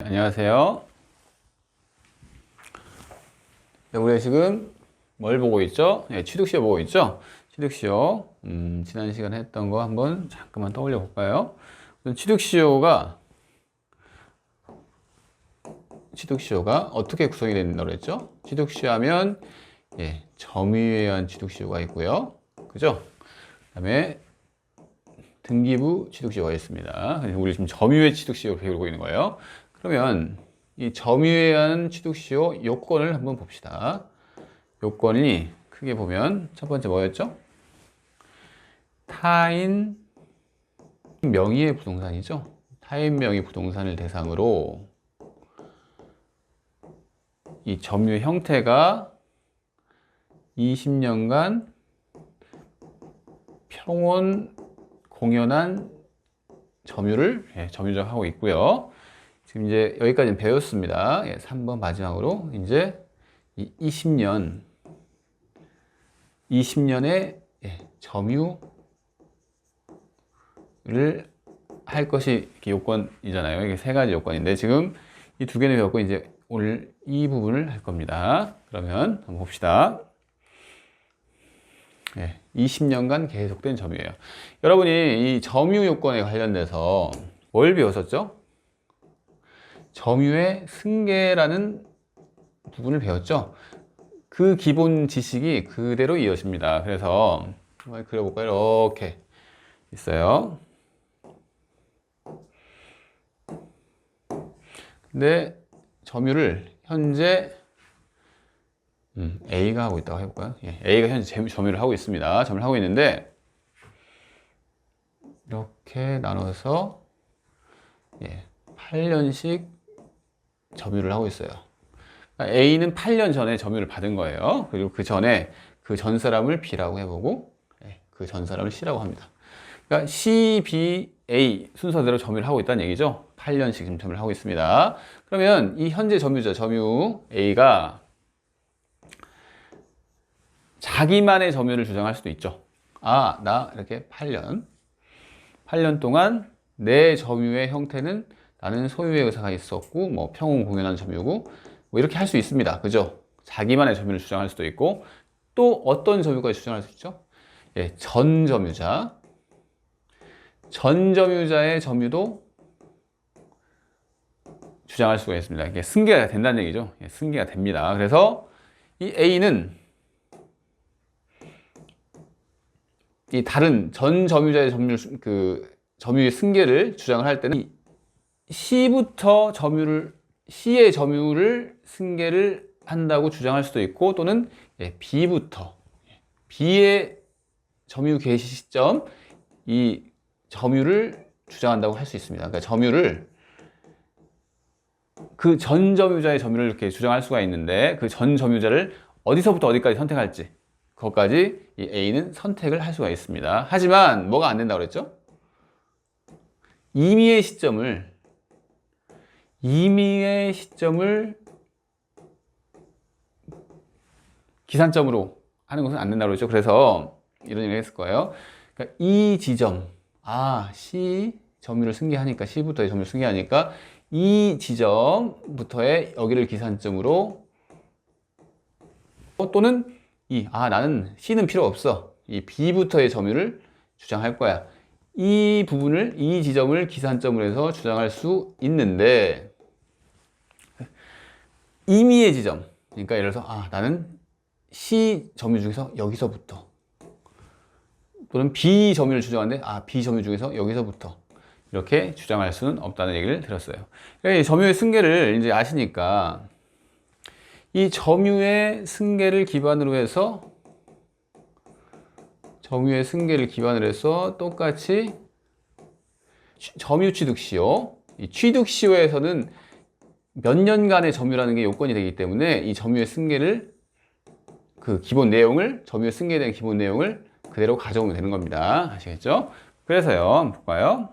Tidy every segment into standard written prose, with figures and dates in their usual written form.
안녕하세요. 네, 우리 지금 뭘 보고 있죠? 네, 취득시효 보고 있죠? 취득시효. 지난 시간에 했던 거 한번 잠깐만 떠올려 볼까요? 취득시효가 어떻게 구성이 된다고 그랬죠? 취득시효 하면 점유에 의한 취득시효가 있고요. 그죠? 그다음에 등기부 취득시효가 있습니다. 우리 지금 점유의 취득시효를 배우고 있는 거예요. 그러면 이 점유에 의한 취득시효 요건을 한번 봅시다. 요건이 크게 보면 첫 번째 뭐였죠? 타인 명의의 부동산이죠. 타인 명의 부동산을 대상으로 이 점유 형태가 20년간 평온 공연한 점유를 점유정하고 있고요. 지금 이제 여기까지는 배웠습니다. 3번 마지막으로 이제 이 20년의 점유를 할 것이 요건이잖아요. 이게 세 가지 요건인데 지금 이 두 개는 배웠고 이제 오늘 이 부분을 할 겁니다. 그러면 한번 봅시다. 20년간 계속된 점유예요. 여러분이 이 점유 요건에 관련돼서 뭘 배웠었죠? 점유의 승계라는 부분을 배웠죠. 그 기본 지식이 그대로 이어집니다. 그래서 한번 그려볼까요? 이렇게 있어요. 근데 점유를 현재 A가 하고 있다고 해볼까요? A가 현재 점유를 하고 있습니다. 점유를 하고 있는데 이렇게 나눠서 8년씩 점유를 하고 있어요. 그러니까 A는 8년 전에 점유를 받은 거예요. 그리고 그 전에 그 전 사람을 B라고 해보고 그 전 사람을 C라고 합니다. 그러니까 C, B, A 순서대로 점유를 하고 있다는 얘기죠. 8년씩 지금 점유를 하고 있습니다. 그러면 이 현재 점유자, 점유 A가 자기만의 점유를 주장할 수도 있죠. 아, 나 이렇게 8년 동안 내 점유의 형태는 나는 소유의 의사가 있었고 뭐 평온 공연한 점유고 뭐 이렇게 할 수 있습니다. 그죠? 자기만의 점유를 주장할 수도 있고 또 어떤 점유까지 주장할 수 있죠? 전 점유자의 점유도 주장할 수가 있습니다. 이게 승계가 된다는 얘기죠. 승계가 됩니다. 그래서 이 A는 이 다른 전 점유자의 점유의 승계를 주장을 할 때는 C부터 C의 점유를 승계를 한다고 주장할 수도 있고 또는 B부터 B의 점유 개시 시점 이 점유를 주장한다고 할 수 있습니다. 그러니까 점유를 그 전 점유자의 점유를 이렇게 주장할 수가 있는데 그 전 점유자를 어디서부터 어디까지 선택할지 그것까지 이 A는 선택을 할 수가 있습니다. 하지만 뭐가 안 된다고 그랬죠? 임의의 시점을 기산점으로 하는 것은 안 된다고 그랬죠. 그래서 이런 얘기를 했을 거예요. 그러니까 이 지점, C 점유를 승계하니까 C부터의 점유를 승계하니까 이 지점부터의 여기를 기산점으로 또는 나는 C는 필요 없어. 이 B부터의 점유를 주장할 거야. 이 지점을 기산점으로 해서 주장할 수 있는데, 임의의 지점. 그러니까 예를 들어서, 나는 C 점유 중에서 여기서부터. 또는 B 점유를 주장하는데, B 점유 중에서 여기서부터. 이렇게 주장할 수는 없다는 얘기를 드렸어요. 그러니까 점유의 승계를 이제 아시니까, 이 점유의 승계를 기반으로 해서 똑같이 점유 취득시효, 이 취득시효에서는 몇 년간의 점유라는 게 요건이 되기 때문에 이 점유의 승계를 점유의 승계에 대한 기본 내용을 그대로 가져오면 되는 겁니다. 아시겠죠? 그래서요, 한번 볼까요?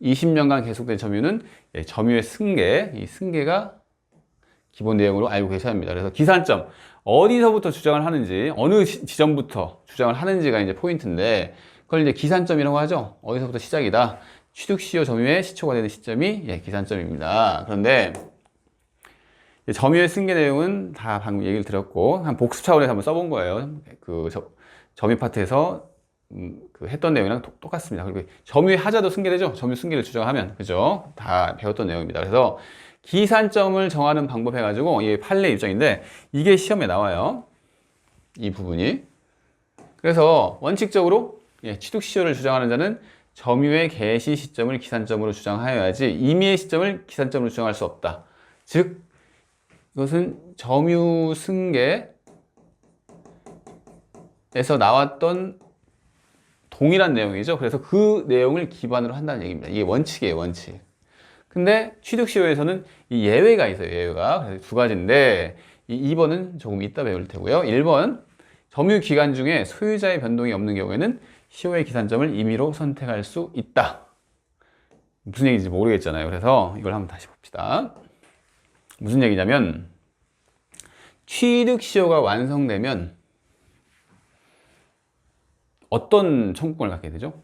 20년간 계속된 점유는 점유의 승계, 이 승계가 기본 내용으로 알고 계셔야 합니다. 그래서 기산점, 어디서부터 주장을 하는지, 어느 지점부터 주장을 하는지가 이제 포인트인데, 그걸 이제 기산점이라고 하죠. 어디서부터 시작이다. 취득시효 점유의 시초가 되는 시점이 기산점입니다. 그런데 점유의 승계 내용은 다 방금 얘기를 드렸고 한 복습 차원에서 한번 써본 거예요. 그 점유 파트에서 그 했던 내용이랑 똑같습니다. 그리고 점유의 하자도 승계되죠. 점유 승계를 주장하면 그죠? 다 배웠던 내용입니다. 그래서 기산점을 정하는 방법 해가지고 이게 판례 입장인데 이게 시험에 나와요. 이 부분이. 그래서 원칙적으로 취득시효를 주장하는 자는 점유의 개시 시점을 기산점으로 주장하여야지 임의의 시점을 기산점으로 주장할 수 없다. 즉 이것은 점유 승계에서 나왔던 동일한 내용이죠. 그래서 그 내용을 기반으로 한다는 얘기입니다. 이게 원칙이에요, 원칙. 근데 취득시효에서는 이 예외가 있어요, 예외가. 그래서 두 가지인데 이 2번은 조금 이따 배울 테고요. 1번 점유 기간 중에 소유자의 변동이 없는 경우에는 시효의 기산점을 임의로 선택할 수 있다. 무슨 얘기인지 모르겠잖아요. 그래서 이걸 한번 다시 봅시다. 무슨 얘기냐면 취득시효가 완성되면 어떤 청구권을 갖게 되죠?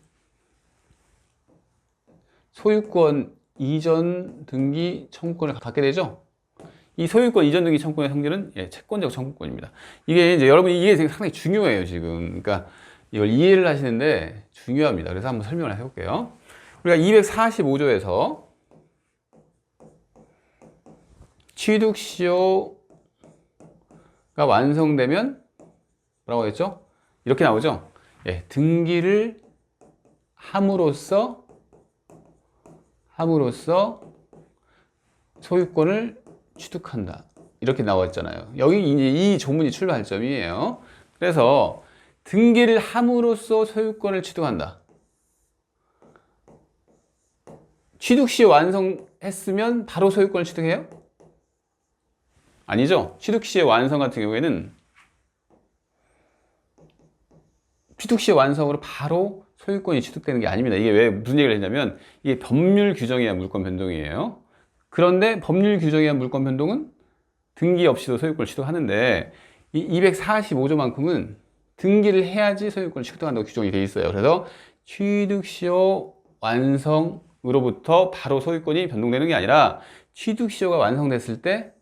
소유권 이전 등기 청구권을 갖게 되죠? 이 소유권 이전 등기 청구권의 성질은 채권적 청구권입니다. 이게 이제 여러분 이게 상당히 중요해요, 지금. 그러니까 이걸 이해를 하시는데 중요합니다. 그래서 한번 설명을 해볼게요. 우리가 245조에서 취득시효가 완성되면 뭐라고 했죠? 이렇게 나오죠? 등기를 함으로써 소유권을 취득한다. 이렇게 나왔잖아요. 여기 이제 이 조문이 출발점이에요. 그래서 등기를 함으로써 소유권을 취득한다. 취득시효 완성했으면 바로 소유권을 취득해요? 아니죠. 취득시효 완성 같은 경우에는 취득시효 완성으로 바로 소유권이 취득되는 게 아닙니다. 이게 왜 무슨 얘기를 했냐면 이게 법률 규정에 의한 물권 변동이에요. 그런데 법률 규정에 의한 물권 변동은 등기 없이도 소유권을 취득하는데 이 245조만큼은 등기를 해야지 소유권을 취득한다고 규정이 되어 있어요. 그래서 취득시효 완성으로부터 바로 소유권이 변동되는 게 아니라 취득시효가 완성됐을 때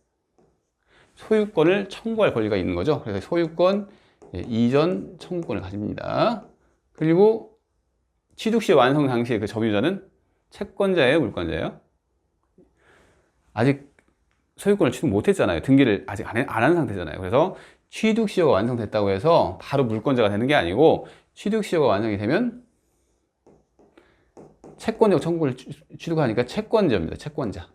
소유권을 청구할 권리가 있는 거죠. 그래서 소유권 이전 청구권을 가집니다. 그리고 취득시효 완성 당시에 그 점유자는 채권자예요, 물권자예요? 아직 소유권을 취득 못했잖아요. 등기를 아직 안 한 상태잖아요. 그래서 취득시효가 완성됐다고 해서 바로 물권자가 되는 게 아니고 취득시효가 완성이 되면 채권적 청구를 취득하니까 채권자입니다. 채권자.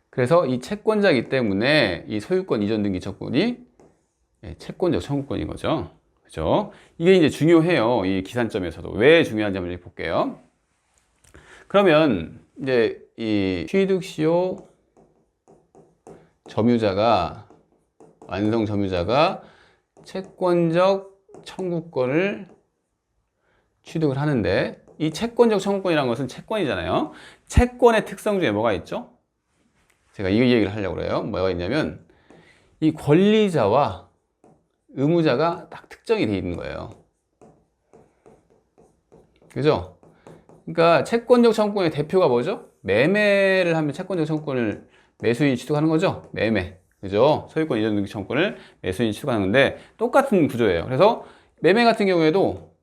그래서 이 채권자이기 때문에 이 소유권 이전 등기 청구권이 채권적 청구권인 거죠. 그죠? 이게 이제 중요해요. 이 기산점에서도. 왜 중요한지 한번 볼게요. 그러면 이제 이 취득시효 점유자가 완성 점유자가 채권적 청구권을 취득을 하는데 이 채권적 청구권이라는 것은 채권이잖아요. 채권의 특성 중에 뭐가 있죠? 제가 이 얘기를 하려고 그래요. 뭐가 있냐면 이 권리자와 의무자가 딱 특정이 되어 있는 거예요. 그죠? 그러니까 채권적 청구권의 대표가 뭐죠? 매매를 하면 채권적 청구권을 매수인이 취득하는 거죠? 매매. 그죠? 소유권 이전 등기 청구권을 매수인이 취득하는 건데 똑같은 구조예요. 그래서 매매 같은 경우에도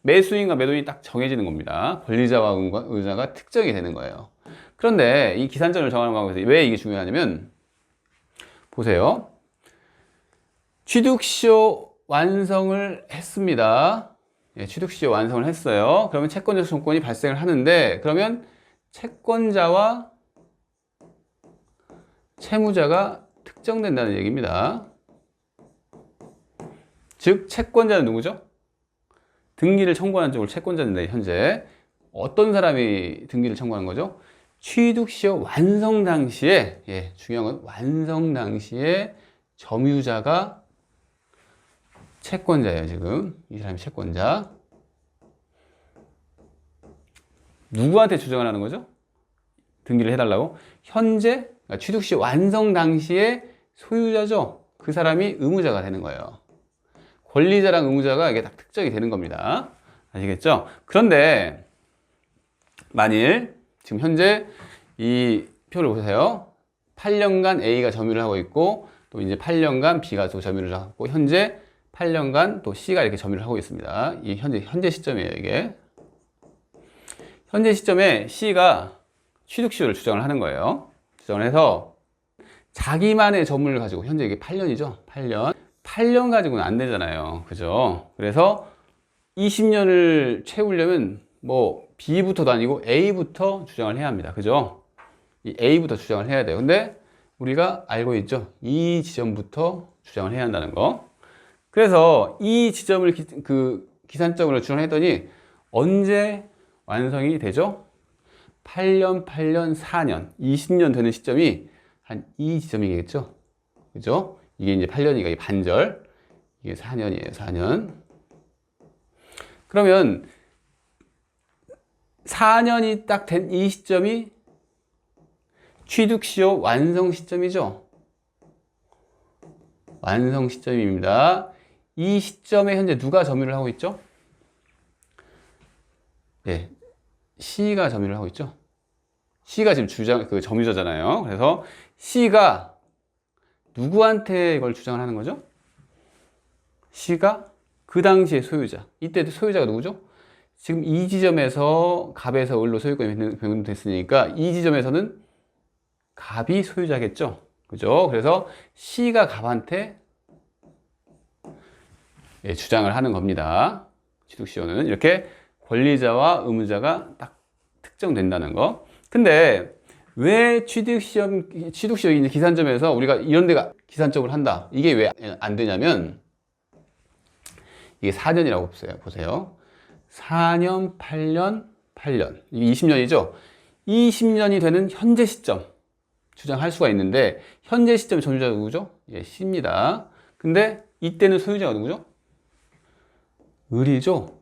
매수인과 매도인이 딱 정해지는 겁니다. 권리자와 의무자가 특정이 되는 거예요. 그런데 이 기산점을 정하는 방법에서 왜 이게 중요하냐면 보세요. 취득시효 완성을 했습니다. 취득시효 완성을 했어요. 그러면 채권적 청구권이 발생을 하는데 그러면 채권자와 채무자가 특정된다는 얘기입니다. 즉 채권자는 누구죠? 등기를 청구하는 쪽으로 채권자인데 현재 어떤 사람이 등기를 청구하는 거죠? 취득시효 완성 당시에 중요한 건 완성 당시에 점유자가 채권자예요. 지금 이 사람이 채권자. 누구한테 주장을 하는 거죠? 등기를 해달라고? 현재 취득시 완성 당시에 소유자죠. 그 사람이 의무자가 되는 거예요. 권리자랑 의무자가 이게 딱 특정이 되는 겁니다. 아시겠죠? 그런데 만일 지금 현재 이 표를 보세요. 8년간 A가 점유를 하고 있고 또 이제 8년간 B가 또 점유를 하고 현재 8년간 또 C가 이렇게 점유를 하고 있습니다. 이 현재 시점이에요, 이게. 현재 시점에 C가 취득시효를 주장을 하는 거예요. 주장을 해서 자기만의 점유를 가지고 현재 이게 8년이죠. 8년 가지고는 안 되잖아요. 그죠? 그래서 20년을 채우려면 뭐 B부터도 아니고 A부터 주장을 해야 합니다. 그죠? 이 A부터 주장을 해야 돼요. 근데 우리가 알고 있죠? 이 지점부터 주장을 해야 한다는 거. 그래서 이 지점을 기산점으로 주장했더니 언제 완성이 되죠? 8년, 4년, 20년 되는 시점이 한 이 지점이겠죠? 그죠? 이게 이제 8년이니까 이게 반절, 이게 4년이에요, 4년. 그러면 4년이 딱 된 이 시점이 취득시효 완성 시점이죠? 완성 시점입니다. 이 시점에 현재 누가 점유를 하고 있죠? 네, C가 점유를 하고 있죠? C가 지금 점유자잖아요. 그래서 C가 누구한테 이걸 주장을 하는 거죠? C가 그 당시의 소유자. 이때 소유자가 누구죠? 지금 이 지점에서 갑에서 을로 소유권이 변동됐으니까 이 지점에서는 갑이 소유자겠죠? 그죠? 그래서 C가 갑한테 주장을 하는 겁니다. 취득시효는 이렇게 권리자와 의무자가 딱 특정된다는 거. 근데 왜 취득시효 기산점에서 우리가 이런 데가 기산점을 한다? 이게 왜 안 되냐면 이게 4년이라고 보세요. 4년, 8년. 이게 20년이죠? 20년이 되는 현재 시점 주장할 수가 있는데 현재 시점 점유자가 누구죠? 예, C입니다. 근데 이때는 소유자가 누구죠? 을이죠?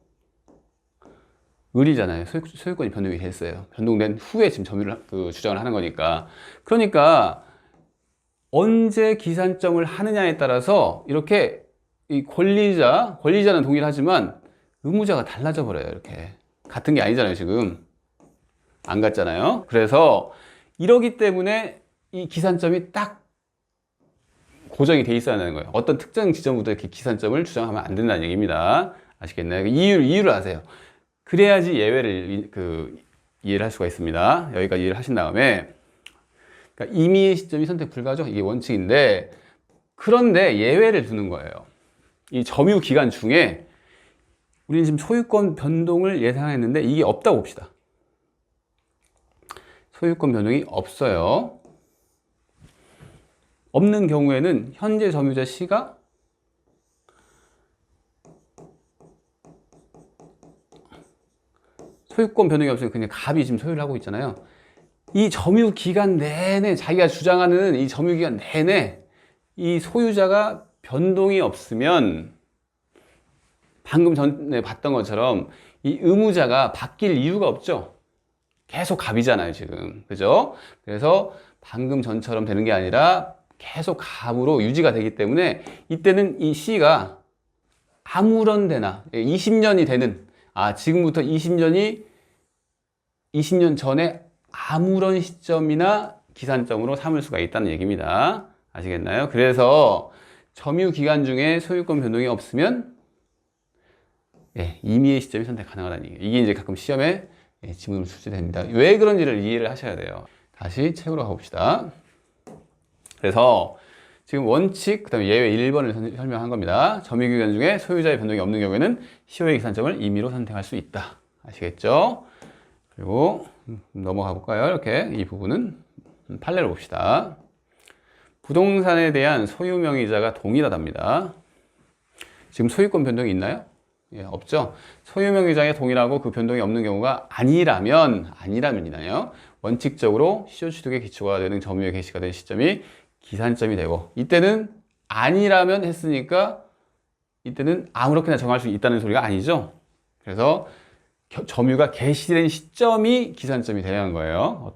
을이잖아요. 소유권이 변동이 됐어요. 변동된 후에 지금 점유를 주장을 하는 거니까. 그러니까 언제 기산점을 하느냐에 따라서 이렇게 이 권리자는 동일하지만 의무자가 달라져 버려요. 이렇게 같은 게 아니잖아요. 지금 안 같잖아요. 그래서 이러기 때문에 이 기산점이 딱 고정이 돼 있어야 하는 거예요. 어떤 특정 지점부터 이렇게 기산점을 주장하면 안 된다는 얘기입니다. 아시겠나요? 이유를 아세요. 그래야지 예외를 이해를 할 수가 있습니다. 여기까지 이해를 하신 다음에 그러니까 임의의 시점이 선택 불가죠. 이게 원칙인데 그런데 예외를 두는 거예요. 이 점유 기간 중에 우리는 지금 소유권 변동을 예상했는데 이게 없다고 봅시다. 소유권 변동이 없어요. 없는 경우에는 현재 점유자 C가 소유권 변동이 없으면 그냥 갑이 지금 소유를 하고 있잖아요. 이 점유 기간 내내 자기가 주장하는 이 점유 기간 내내 이 소유자가 변동이 없으면 방금 전에 봤던 것처럼 이 의무자가 바뀔 이유가 없죠. 계속 갑이잖아요, 지금. 그죠? 그래서 방금 전처럼 되는 게 아니라 계속 갑으로 유지가 되기 때문에 이때는 이 C가 아무런 데나 20년이 되는 지금부터 20년 전에 아무런 시점이나 기산점으로 삼을 수가 있다는 얘기입니다. 아시겠나요? 그래서 점유 기간 중에 소유권 변동이 없으면 임의의 시점이 선택 가능하다는 얘기예요. 이게 이제 가끔 시험에 지문으로 출제됩니다. 왜 그런지를 이해를 하셔야 돼요. 다시 책으로 가봅시다. 그래서 지금 원칙, 그 다음에 예외 1번을 설명한 겁니다. 점유 기간 중에 소유자의 변동이 없는 경우에는 시효의 기산점을 임의로 선택할 수 있다. 아시겠죠? 그리고 넘어가 볼까요? 이렇게 이 부분은 판례를 봅시다. 부동산에 대한 소유명의자가 동일하답니다. 지금 소유권 변동이 있나요? 예, 없죠. 소유명의자에 동일하고 그 변동이 없는 경우가 아니라면이나요. 원칙적으로 시효취득의 기초가 되는 점유의 개시가 된 시점이 기산점이 되고 이때는 아니라면 했으니까 이때는 아무렇게나 정할 수 있다는 소리가 아니죠. 그래서 점유가 개시된 시점이 기산점이 되는 야 거예요.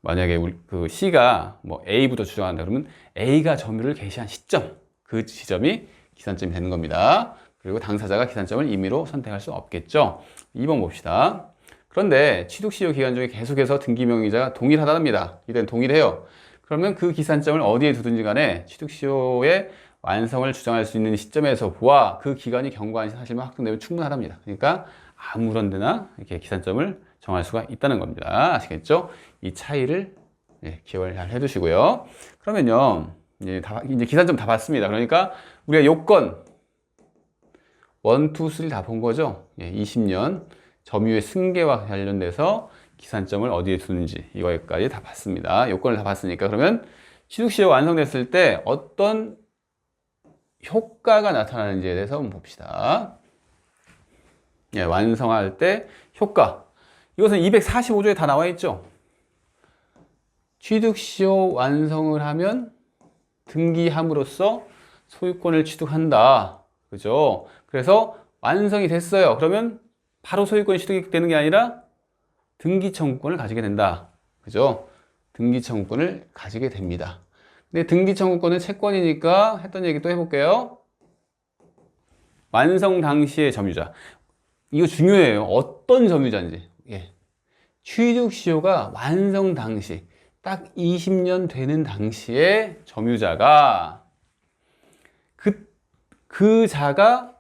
만약에 C가 뭐 A부터 주장한다 그러면 A가 점유를 개시한 시점, 그 지점이 기산점이 되는 겁니다. 그리고 당사자가 기산점을 임의로 선택할 수 없겠죠. 2번 봅시다. 그런데 취득시효 기간 중에 계속해서 등기명의자가 동일하답니다. 이때는 동일해요. 그러면 그 기산점을 어디에 두든지 간에 취득시효의 완성을 주장할 수 있는 시점에서 보아 그 기간이 경과한 사실만 확정되면 충분하답니다. 그러니까 아무런 데나 이렇게 기산점을 정할 수가 있다는 겁니다. 아시겠죠? 이 차이를 기억을 잘 해두시고요. 그러면요, 이제 기산점 다 봤습니다. 그러니까 우리가 요건 1, 2, 3 다 본 거죠. 20년 점유의 승계와 관련돼서 기산점을 어디에 두는지 이거까지 다 봤습니다. 요건을 다 봤으니까 그러면 취득시효가 완성됐을 때 어떤 효과가 나타나는지에 대해서 한번 봅시다. 완성할 때 효과. 이것은 245조에 다 나와 있죠. 취득시효 완성을 하면 등기함으로써 소유권을 취득한다. 그죠? 그래서 완성이 됐어요. 그러면 바로 소유권이 취득이 되는 게 아니라 등기 청구권을 가지게 된다. 그죠? 등기 청구권을 가지게 됩니다. 근데 등기 청구권은 채권이니까 했던 얘기 또 해볼게요. 완성 당시의 점유자. 이거 중요해요. 어떤 점유자인지. 취득시효가 완성 당시, 딱 20년 되는 당시에 점유자가 그 자가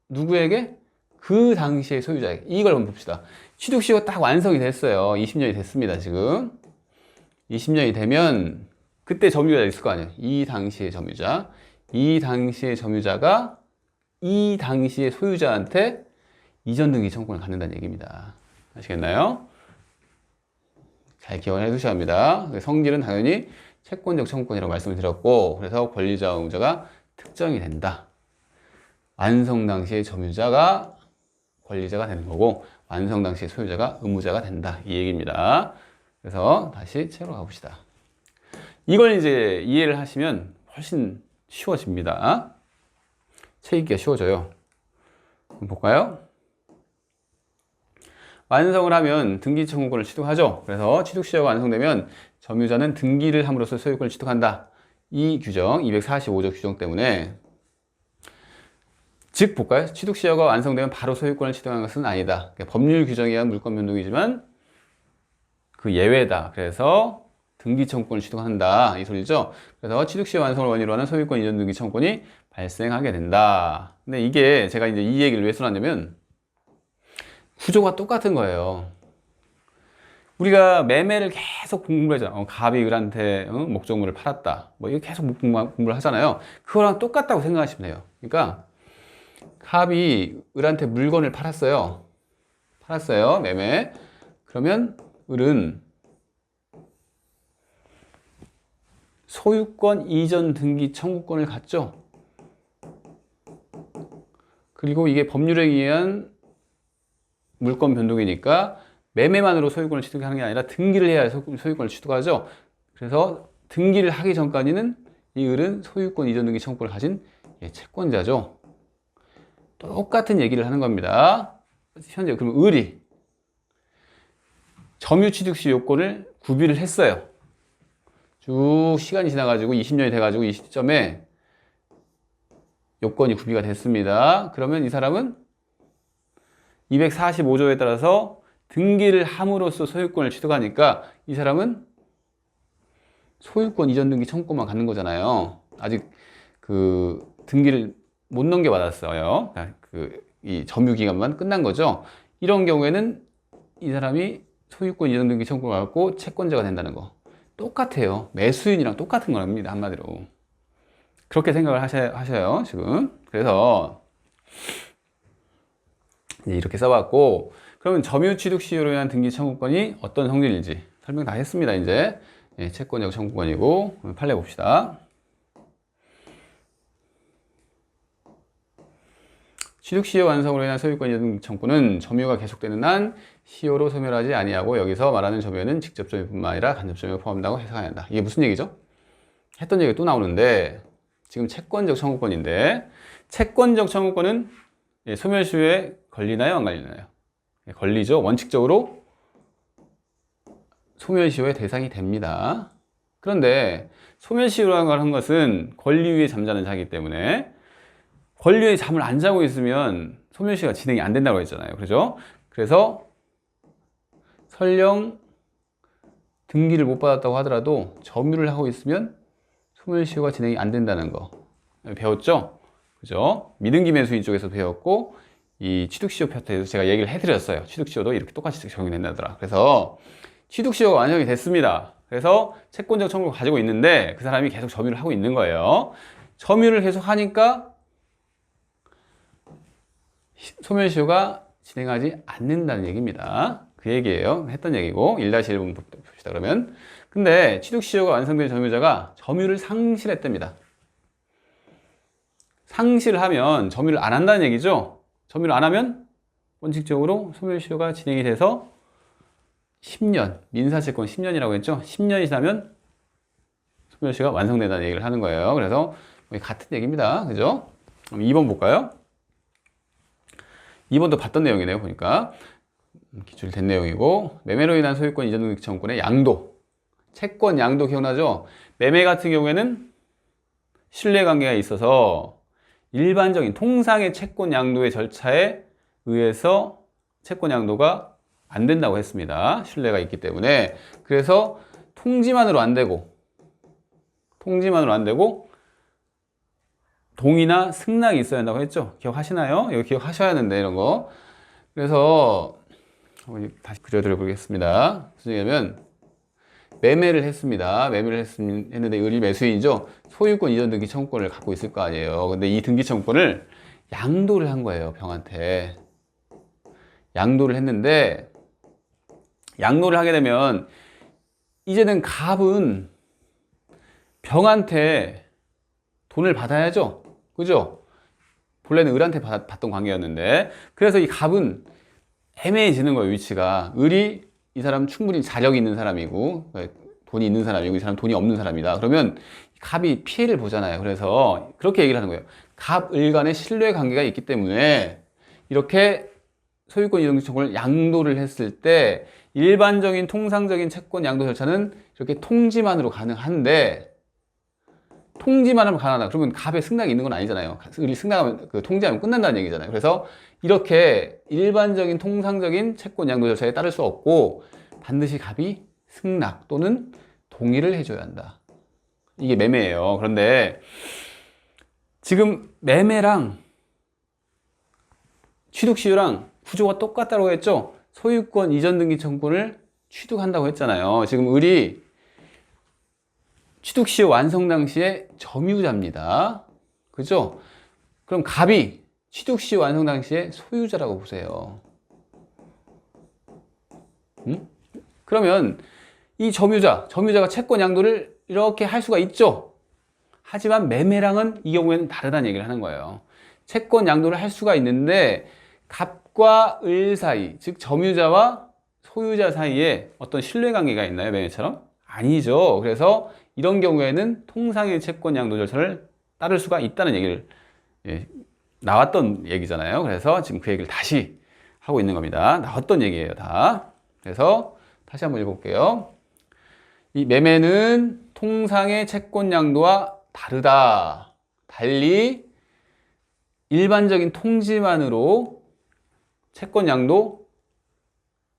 누구에게? 그 당시의 소유자에게. 이걸 한번 봅시다. 취득시효가 딱 완성이 됐어요. 20년이 됐습니다, 지금. 20년이 되면 그때 점유자가 있을 거 아니에요. 이 당시의 점유자. 이 당시의 점유자가 이 당시의 소유자한테 이전 등기 청구권을 갖는다는 얘기입니다. 아시겠나요? 잘 기억을 해 두셔야 합니다. 성질은 당연히 채권적 청구권이라고 말씀을 드렸고, 그래서 권리자와 의무자가 특정이 된다. 완성 당시의 점유자가 권리자가 되는 거고, 완성 당시의 소유자가 의무자가 된다. 이 얘기입니다. 그래서 다시 책으로 가봅시다. 이걸 이제 이해를 하시면 훨씬 쉬워집니다. 책 읽기가 쉬워져요. 한번 볼까요? 완성을 하면 등기 청구권을 취득하죠. 그래서 취득시효가 완성되면 점유자는 등기를 함으로써 소유권을 취득한다. 이 규정, 245조 규정 때문에 즉 볼까요? 취득시효가 완성되면 바로 소유권을 취득하는 것은 아니다. 그러니까 법률 규정에 의한 물권 변동이지만 그 예외다. 그래서 등기 청구권을 취득한다. 이 소리죠. 그래서 취득시효 완성을 원인으로 하는 소유권 이전 등기 청구권이 발생하게 된다. 근데 이게 제가 이제 이 얘기를 왜 써놨냐면 구조가 똑같은 거예요. 우리가 매매를 계속 공부를 하잖아요. 갑이 을한테 목적물을 팔았다. 뭐 이거 계속 공부를 하잖아요. 그거랑 똑같다고 생각하시면 돼요. 그러니까 갑이 을한테 물건을 팔았어요. 매매. 그러면 을은 소유권 이전 등기 청구권을 갖죠. 그리고 이게 법률에 의한 물권 변동이니까 매매만으로 소유권을 취득하는 게 아니라 등기를 해야 소유권을 취득하죠. 그래서 등기를 하기 전까지는 이 을은 소유권 이전 등기 청구권을 가진 채권자죠. 똑같은 얘기를 하는 겁니다. 현재 그럼 을이 점유취득시 요건을 구비를 했어요. 쭉 시간이 지나가지고 20년이 돼가지고 이 시점에 요건이 구비가 됐습니다. 그러면 이 사람은 245조에 따라서 등기를 함으로써 소유권을 취득하니까 이 사람은 소유권 이전 등기 청구권만 갖는 거잖아요. 아직 그 등기를 못 넘겨받았어요. 이 점유 기간만 끝난 거죠. 이런 경우에는 이 사람이 소유권 이전 등기 청구권을 갖고 채권자가 된다는 거 똑같아요. 매수인이랑 똑같은 겁니다. 한마디로 그렇게 생각을 하셔요 지금. 그래서 이렇게 써봤고, 그러면 점유취득시효로 인한 등기 청구권이 어떤 성질인지 설명 다 했습니다. 이제 채권적 청구권이고 판례 봅시다. 취득시효 완성으로 인한 소유권 이전 청구는 점유가 계속되는 한 시효로 소멸하지 아니하고 여기서 말하는 점유는 직접 점유뿐만 아니라 간접 점유가 포함된다고 해석해야 한다. 이게 무슨 얘기죠? 했던 얘기가 또 나오는데 지금 채권적 청구권인데 채권적 청구권은 소멸시효에 걸리나요? 안 걸리나요? 걸리죠. 원칙적으로 소멸시효의 대상이 됩니다. 그런데 소멸시효라고 하는 것은 권리 위에 잠자는 자이기 때문에 권리 위에 잠을 안 자고 있으면 소멸시효가 진행이 안 된다고 했잖아요. 그죠? 그래서 설령 등기를 못 받았다고 하더라도 점유를 하고 있으면 소멸시효가 진행이 안 된다는 거 배웠죠? 그죠? 미등기 매수인 쪽에서 배웠고 이 취득시효 파트에서 제가 얘기를 해드렸어요. 취득시효도 이렇게 똑같이 적용이 된다더라. 그래서 취득시효가 완성이 됐습니다. 그래서 채권적 청구를 가지고 있는데 그 사람이 계속 점유를 하고 있는 거예요. 점유를 계속 하니까 소멸시효가 진행하지 않는다는 얘기입니다. 그 얘기예요. 했던 얘기고 1-1번 봅시다. 그러면 근데 취득시효가 완성된 점유자가 점유를 상실했답니다. 상실을 하면 점유를 안 한다는 얘기죠. 점유를 안 하면 원칙적으로 소멸시효가 진행이 돼서 10년, 민사채권 10년이라고 했죠. 10년이 지나면 소멸시효가 완성된다는 얘기를 하는 거예요. 그래서 같은 얘기입니다. 그죠? 그럼 2번 볼까요? 2번도 봤던 내용이네요. 보니까 기출이 된 내용이고 매매로 인한 소유권 이전 등기 청구권의 양도, 채권 양도 기억나죠? 매매 같은 경우에는 신뢰관계가 있어서 일반적인 통상의 채권 양도의 절차에 의해서 채권 양도가 안 된다고 했습니다. 신뢰가 있기 때문에. 그래서 통지만으로 안 되고 동의나 승낙이 있어야 한다고 했죠. 기억하시나요? 이거 기억하셔야 하는데 이런 거. 그래서 다시 그려드려 보겠습니다. 무슨 얘기냐면 매매를 했습니다. 했는데 을이 매수인이죠. 소유권 이전 등기 청구권을 갖고 있을 거 아니에요. 근데 이 등기 청구권을 양도를 한 거예요. 병한테. 양도를 했는데 양도를 하게 되면 이제는 갑은 병한테 돈을 받아야죠. 그죠? 본래는 을한테 받던 관계였는데 그래서 이 갑은 애매해지는 거예요. 위치가. 을이 이 사람 충분히 자력이 있는 사람이고 돈이 있는 사람이고 이 사람 돈이 없는 사람이다. 그러면 갑이 피해를 보잖아요. 그래서 그렇게 얘기를 하는 거예요. 갑, 을 간의 신뢰 관계가 있기 때문에 이렇게 소유권 이전 청구를 양도를 했을 때 일반적인 통상적인 채권 양도 절차는 이렇게 통지만으로 가능한데 통지만 하면 가능하다. 그러면 갑의 승낙이 있는 건 아니잖아요. 을이 승낙하면 통지하면 끝난다는 얘기잖아요. 그래서 이렇게 일반적인 통상적인 채권 양도 절차에 따를 수 없고 반드시 갑이 승낙 또는 동의를 해줘야 한다. 이게 매매예요. 그런데 지금 매매랑 취득시효랑 구조가 똑같다고 했죠. 소유권 이전 등기 청구권을 취득한다고 했잖아요. 지금 을이 취득시효 완성 당시에 점유자입니다. 그죠? 그럼 갑이 취득시효 완성 당시에 소유자라고 보세요. 그러면 이 점유자가 채권 양도를 이렇게 할 수가 있죠. 하지만 매매랑은 이 경우에는 다르다는 얘기를 하는 거예요. 채권 양도를 할 수가 있는데 갑과 을 사이, 즉 점유자와 소유자 사이에 어떤 신뢰관계가 있나요? 매매처럼? 아니죠. 그래서 이런 경우에는 통상의 채권 양도 절차를 따를 수가 있다는 얘기를 나왔던 얘기잖아요. 그래서 지금 그 얘기를 다시 하고 있는 겁니다. 나왔던 얘기예요, 다. 그래서 다시 한번 읽어볼게요. 이 매매는 통상의 채권 양도와 다르다. 달리 일반적인 통지만으로 채권 양도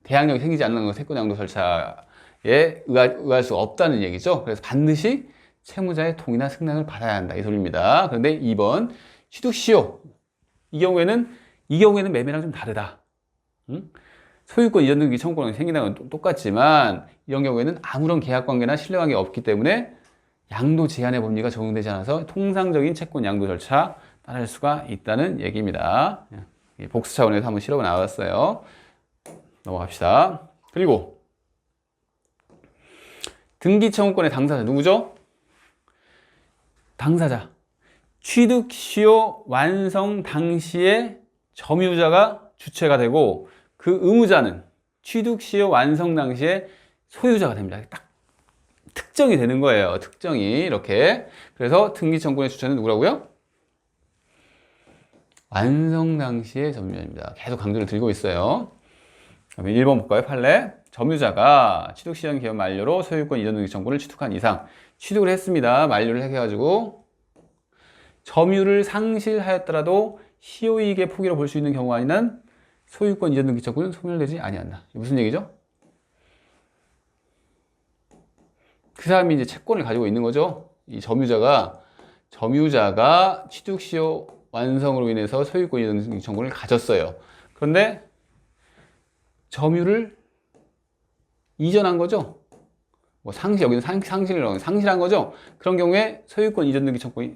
대항력이 생기지 않는 건 채권 양도 절차에 의할 수 없다는 얘기죠. 그래서 반드시 채무자의 동의나 승낙을 받아야 한다. 이 소리입니다. 그런데 2번 취득시효. 이 경우에는 매매랑 좀 다르다. 소유권 이전 등기 청구권이 생긴다는 건 똑같지만 이런 경우에는 아무런 계약관계나 신뢰관계가 없기 때문에 양도 제한의 법리가 적용되지 않아서 통상적인 채권 양도 절차 따를 수가 있다는 얘기입니다. 복수 차원에서 한번 실험을 나왔어요. 넘어갑시다. 그리고 등기 청구권의 당사자 누구죠? 당사자. 취득시효 완성 당시에 점유자가 주체가 되고 그 의무자는 취득시효 완성 당시에 소유자가 됩니다. 딱 특정이 되는 거예요. 특정이 이렇게. 그래서 등기 청구권의 주체는 누구라고요? 완성 당시의 점유자입니다. 계속 강조를 들고 있어요. 그러면 1번 볼까요? 판례. 점유자가 취득시효 기한 만료로 소유권 이전 등기 청구를 취득한 이상 취득을 했습니다. 만료를 해가지고 점유를 상실하였더라도 시효이익의 포기로 볼 수 있는 경우 아니면 소유권 이전 등기 청구는 소멸되지 아니한다. 무슨 얘기죠? 그 사람이 이제 채권을 가지고 있는 거죠. 이 점유자가 취득시효 완성으로 인해서 소유권 이전 청구를 가졌어요. 그런데 점유를 이전한 거죠. 뭐 여기는 상실한 거죠. 그런 경우에 소유권 이전 등기 청구이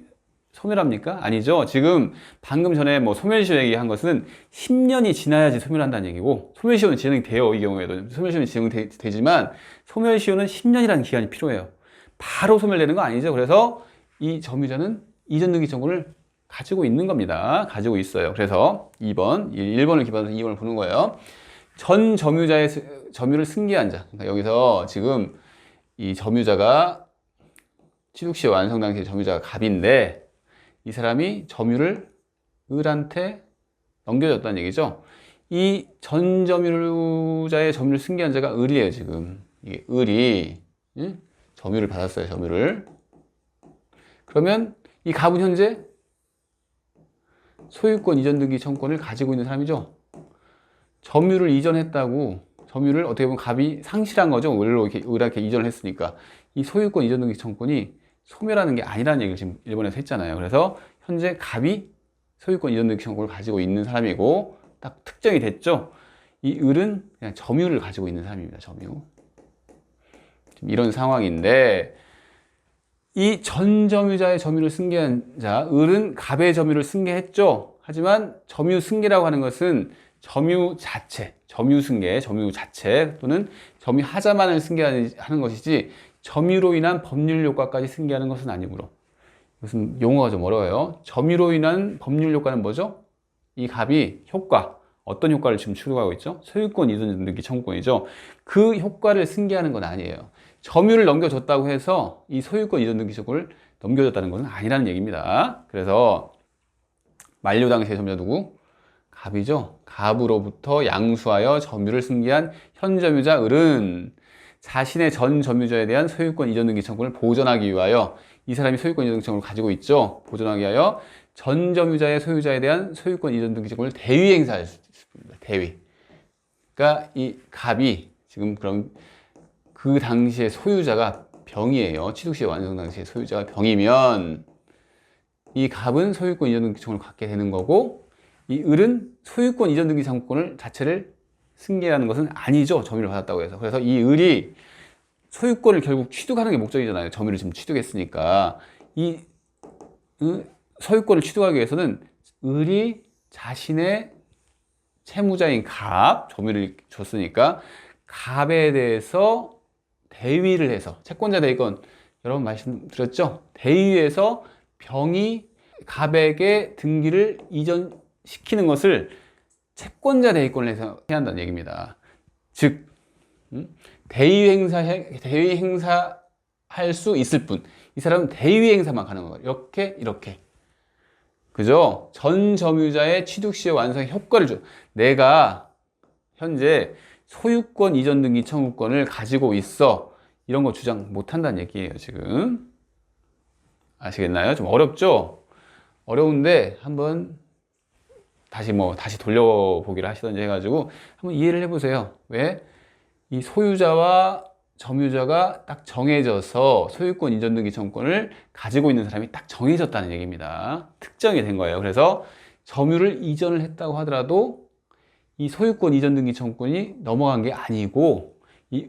소멸합니까? 아니죠. 지금 방금 전에 뭐 소멸시효 얘기한 것은 10년이 지나야지 소멸한다는 얘기고, 소멸시효는 진행이 돼요. 이 경우에도 소멸시효는 진행되지만 소멸시효는 10년이라는 기간이 필요해요. 바로 소멸되는 거 아니죠. 그래서 이 점유자는 이전 등기 청구를 가지고 있는 겁니다. 가지고 있어요. 그래서 1번을 기반으로 2번을 보는 거예요. 전 점유자의 점유를 승계한 자. 그러니까 여기서 지금 이 점유자가 취득시효 완성 당시에 점유자가 갑인데, 이 사람이 점유를 을한테 넘겨줬다는 얘기죠. 이 전 점유자의 점유를 승계한 자가 을이에요. 지금 이게 을이 점유를 받았어요. 점유를. 그러면 이 갑은 현재 소유권 이전 등기 청구권을 가지고 있는 사람이죠. 점유를 이전했다고, 점유를 어떻게 보면 갑이 상실한 거죠. 을로 을한테 이전을 했으니까. 이 소유권 이전 등기 청구권이 소멸하는 게 아니라는 얘기를 지금 일본에서 했잖아요. 그래서 현재 갑이 소유권 이전 등기 청구를 가지고 있는 사람이고, 딱 특정이 됐죠. 이 을은 그냥 점유를 가지고 있는 사람입니다. 점유. 지금 이런 상황인데, 이 전 점유자의 점유를 승계한 자, 을은 갑의 점유를 승계했죠. 하지만 점유 승계라고 하는 것은 점유 자체, 점유 승계, 점유 자체 또는 점유하자만을 승계하는 것이지, 점유로 인한 법률 효과까지 승계하는 것은 아니므로, 무슨 용어가 좀 어려워요. 점유로 인한 법률 효과는 뭐죠? 이 갑이 어떤 효과를 지금 추구하고 있죠? 소유권 이전 등기 청구권이죠. 그 효과를 승계하는 건 아니에요. 점유를 넘겨줬다고 해서 이 소유권 이전 등기 청구를 넘겨줬다는 것은 아니라는 얘기입니다. 그래서 만료 당시의 점유자 누구? 갑이죠. 갑으로부터 양수하여 점유를 승계한 현 점유자 을은 자신의 전 점유자에 대한 소유권 이전 등기 청구를 보전하기 위하여, 이 사람이 소유권 이전 등기 청구를 가지고 있죠. 보전하기 위하여 전 점유자의 소유자에 대한 소유권 이전 등기 청구를 대위 행사할 수 있습니다. 대위. 그러니까 이 갑이 지금 그럼 그 당시에 소유자가 병이에요. 취득시효 완성 당시에 소유자가 병이면 이 갑은 소유권 이전 등기 청구를 갖게 되는 거고, 이 을은 소유권 이전 등기 청구권을 자체를 승계하는 것은 아니죠. 점유를 받았다고 해서. 그래서 이 을이 소유권을 결국 취득하는 게 목적이잖아요. 점유를 지금 취득했으니까. 이 소유권을 취득하기 위해서는 을이 자신의 채무자인 갑, 점유를 줬으니까 갑에 대해서 대위를 해서, 채권자 대위권 여러 번 말씀드렸죠. 대위해서 병이 갑에게 등기를 이전시키는 것을 채권자 대위권을 해서 해야 한다는 얘기입니다. 즉, 대위 행사할 수 있을 뿐, 이 사람은 대위 행사만 가능한 거예요. 이렇게. 그죠? 전 점유자의 취득시효 완성의 효과를 줘. 내가 현재 소유권 이전 등기 청구권을 가지고 있어. 이런 거 주장 못 한다는 얘기예요, 지금. 아시겠나요? 좀 어렵죠? 어려운데 한번 다시 돌려보기를 하시던지 해가지고 한번 이해를 해보세요. 왜? 이 소유자와 점유자가 딱 정해져서 소유권 이전 등기 청구권을 가지고 있는 사람이 딱 정해졌다는 얘기입니다. 특정이 된 거예요. 그래서 점유를 이전을 했다고 하더라도 이 소유권 이전 등기 청구권이 넘어간 게 아니고, 이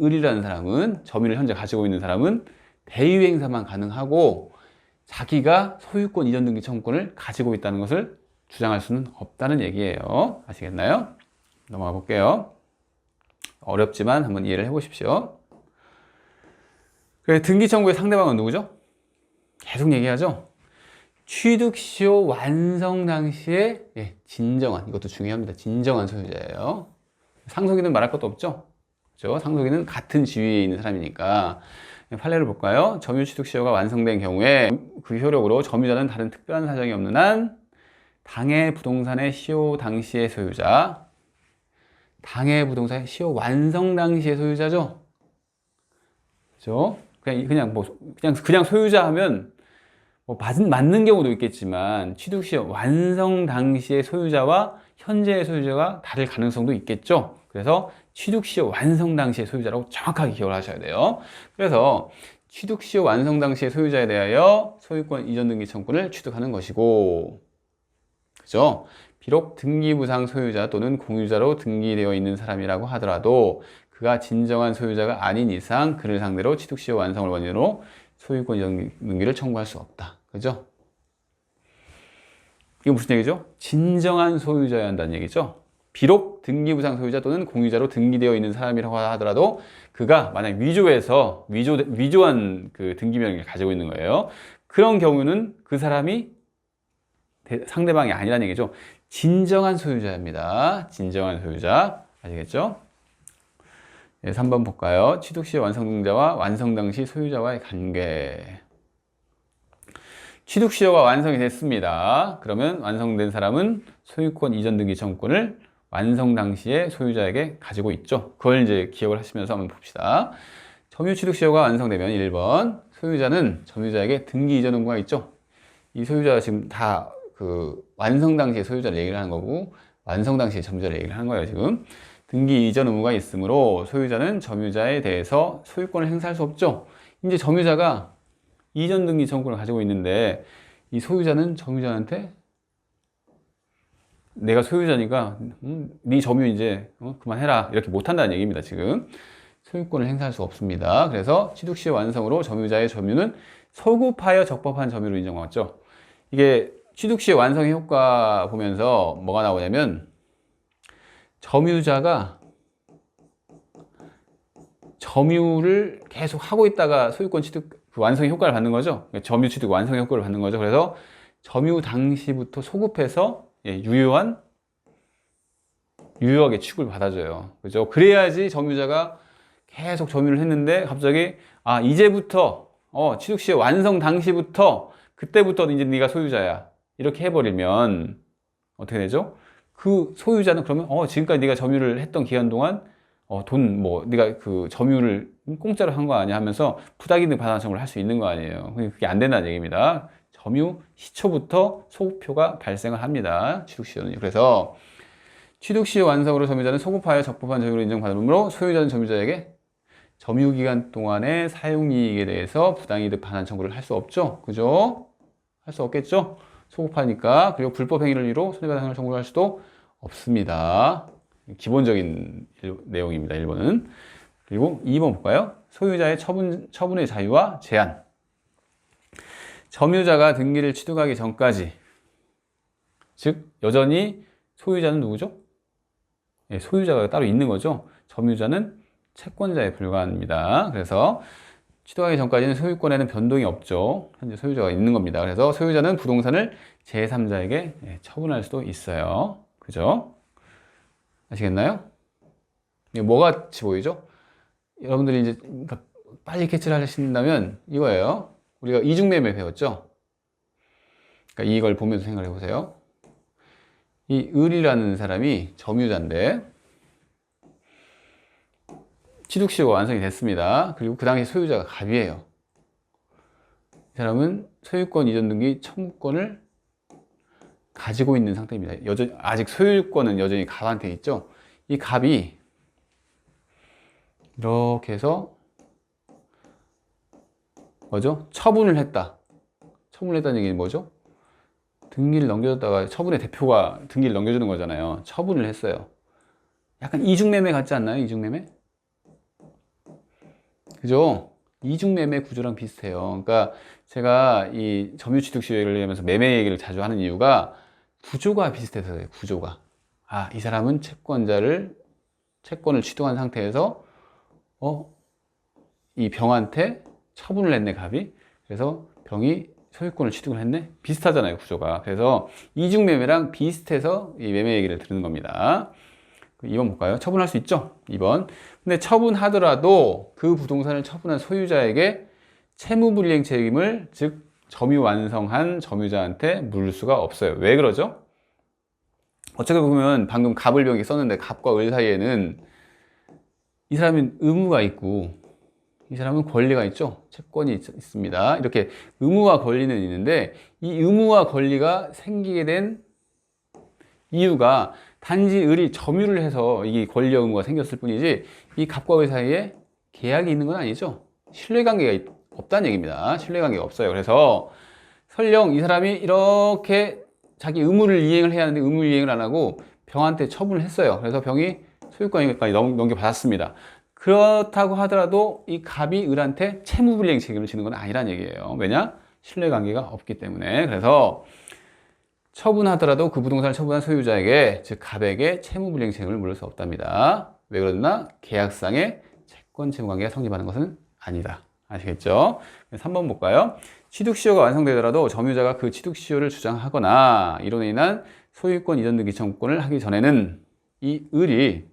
을이라는 사람은, 점유를 현재 가지고 있는 사람은 대위 행사만 가능하고 자기가 소유권 이전 등기 청구권을 가지고 있다는 것을 주장할 수는 없다는 얘기예요. 아시겠나요? 넘어가 볼게요. 어렵지만 한번 이해를 해보십시오. 그래, 등기 청구의 상대방은 누구죠? 계속 얘기하죠. 취득시효 완성 당시에 진정한, 이것도 중요합니다. 진정한 소유자예요. 상속인은 말할 것도 없죠. 그렇죠? 상속인은 같은 지위에 있는 사람이니까. 판례를 볼까요? 점유 취득시효가 완성된 경우에 그 효력으로 점유자는 다른 특별한 사정이 없는 한 당해 부동산의 시효 당시의 소유자, 당해 부동산의 시효 완성 당시의 소유자죠. 그죠? 그냥 소유자 하면 맞는 경우도 있겠지만, 취득시효 완성 당시의 소유자와 현재의 소유자가 다를 가능성도 있겠죠. 그래서 취득시효 완성 당시의 소유자라고 정확하게 기억을 하셔야 돼요. 그래서 취득시효 완성 당시의 소유자에 대하여 소유권 이전 등기 청구권을 취득하는 것이고, 그죠? 비록 등기부상 소유자 또는 공유자로 등기되어 있는 사람이라고 하더라도 그가 진정한 소유자가 아닌 이상 그를 상대로 취득시효 완성을 원인으로 소유권 이전 등기를 청구할 수 없다. 그죠? 이게 무슨 얘기죠? 진정한 소유자여야 한다는 얘기죠. 비록 등기부상 소유자 또는 공유자로 등기되어 있는 사람이라고 하더라도 그가 만약 위조한 그 등기명을 가지고 있는 거예요. 그런 경우는 그 사람이 상대방이 아니라는 얘기죠. 진정한 소유자입니다. 진정한 소유자. 아시겠죠? 네, 3번 볼까요? 취득 시 완성자와 완성 당시 소유자와의 관계. 취득 시효가 완성이 됐습니다. 그러면 완성된 사람은 소유권 이전 등기 청구권을 완성 당시에 소유자에게 가지고 있죠. 그걸 이제 기억을 하시면서 한번 봅시다. 점유 취득 시효가 완성되면 1번 소유자는 점유자에게 등기 이전 의무가 있죠. 이 소유자가 지금 다 그 완성 당시에 소유자를 얘기를 하는 거고 완성 당시에 점유자를 얘기를 하는 거예요. 지금 등기 이전 의무가 있으므로 소유자는 점유자에 대해서 소유권을 행사할 수 없죠. 이제 점유자가 이전 등기 청구권을 가지고 있는데 이 소유자는 점유자한테 내가 소유자니까 네 점유 이제 그만해라 이렇게 못한다는 얘기입니다. 지금 소유권을 행사할 수 없습니다. 그래서 취득시효 완성으로 점유자의 점유는 소급하여 적법한 점유로 인정받죠. 이게 취득시효 완성의 효과 보면서 뭐가 나오냐면 점유자가 점유를 계속 하고 있다가 소유권 취득 그 완성의 효과를 받는 거죠. 점유 취득 완성의 효과를 받는 거죠. 그래서 점유 당시부터 소급해서 유효하게 취급을 받아줘요. 그죠? 그래야지 점유자가 계속 점유를 했는데 갑자기 이제부터 취득시효 완성 당시부터 그때부터 이제 네가 소유자야 이렇게 해버리면 어떻게 되죠? 그 소유자는 그러면 지금까지 네가 점유를 했던 기간 동안 네가 그 점유를 공짜로 한 거 아니야 하면서 부당이득 반환 청구를 할 수 있는 거 아니에요. 그게 안 된다는 얘기입니다. 점유 시초부터 소급효가 발생을 합니다. 취득시효는. 그래서 취득시효 완성으로 점유자는 소급하여 적법한 점유로 인정받으므로 소유자는 점유자에게 점유기간 동안의 사용이익에 대해서 부당이득 반환 청구를 할 수 없죠. 그죠? 할 수 없겠죠? 소급하니까. 그리고 불법 행위를 이유로 손해배상을 청구할 수도 없습니다. 기본적인 내용입니다. 1번은. 그리고 2번 볼까요? 소유자의 처분의 자유와 제한. 점유자가 등기를 취득하기 전까지, 즉 여전히 소유자는 누구죠? 소유자가 따로 있는 거죠. 점유자는 채권자에 불과합니다. 그래서 취득하기 전까지는 소유권에는 변동이 없죠. 현재 소유자가 있는 겁니다. 그래서 소유자는 부동산을 제3자에게 처분할 수도 있어요. 그죠? 아시겠나요? 이게 뭐 같이 보이죠? 여러분들이 이제 빨리 캐치를 하신다면 이거예요. 우리가 이중매매 배웠죠? 그러니까 이걸 보면서 생각을 해보세요. 이 을이라는 사람이 점유자인데 취득시효가 완성이 됐습니다. 그리고 그 당시 소유자가 갑이에요. 이 사람은 소유권 이전 등기 청구권을 가지고 있는 상태입니다. 아직 소유권은 여전히 갑한테 있죠. 이 갑이 이렇게 해서 뭐죠? 처분을 했다. 처분을 했다는 얘기는 뭐죠? 등기를 넘겨줬다가 처분의 대표가 등기를 넘겨주는 거잖아요. 처분을 했어요. 약간 이중매매 같지 않나요? 이중매매? 그죠? 이중매매 구조랑 비슷해요. 그러니까 제가 이 점유취득시효 얘기를 하면서 매매 얘기를 자주 하는 이유가 구조가 비슷해서요. 구조가. 이 사람은 채권을 취득한 상태에서 이 병한테 처분을 했네, 갑이. 그래서 병이 소유권을 취득을 했네? 비슷하잖아요, 구조가. 그래서 이중매매랑 비슷해서 이 매매 얘기를 드리는 겁니다. 2번 볼까요? 처분할 수 있죠? 2번. 근데 처분하더라도 그 부동산을 처분한 소유자에게 채무불이행 책임을, 즉 점유 완성한 점유자한테 물을 수가 없어요. 왜 그러죠? 어떻게 보면 방금 갑을 병이 썼는데 갑과 을 사이에는 이 사람은 의무가 있고 이 사람은 권리가 있죠. 채권이 있습니다. 이렇게 의무와 권리는 있는데 이 의무와 권리가 생기게 된 이유가 단지 을이 점유를 해서 이 권리 의무가 생겼을 뿐이지 이 갑과 을 사이에 계약이 있는 건 아니죠. 신뢰관계가 없다는 얘기입니다. 신뢰관계가 없어요. 그래서 설령 이 사람이 이렇게 자기 의무를 이행을 해야 하는데 의무 이행을 안 하고 병한테 처분을 했어요. 그래서 병이 소유권까지 넘겨받았습니다. 그렇다고 하더라도 이 갑이 을한테 채무불이행 책임을 지는 건 아니란 얘기예요. 왜냐? 신뢰관계가 없기 때문에. 그래서 처분하더라도 그 부동산을 처분한 소유자에게, 즉 갑에게 채무불이행 책임을 물을 수 없답니다. 왜 그러나? 계약상의 채권 채무관계가 성립하는 것은 아니다. 아시겠죠? 3번 볼까요? 취득시효가 완성되더라도 점유자가 그 취득시효를 주장하거나 이로 인한 소유권 이전 등기 청구권을 하기 전에는 이 을이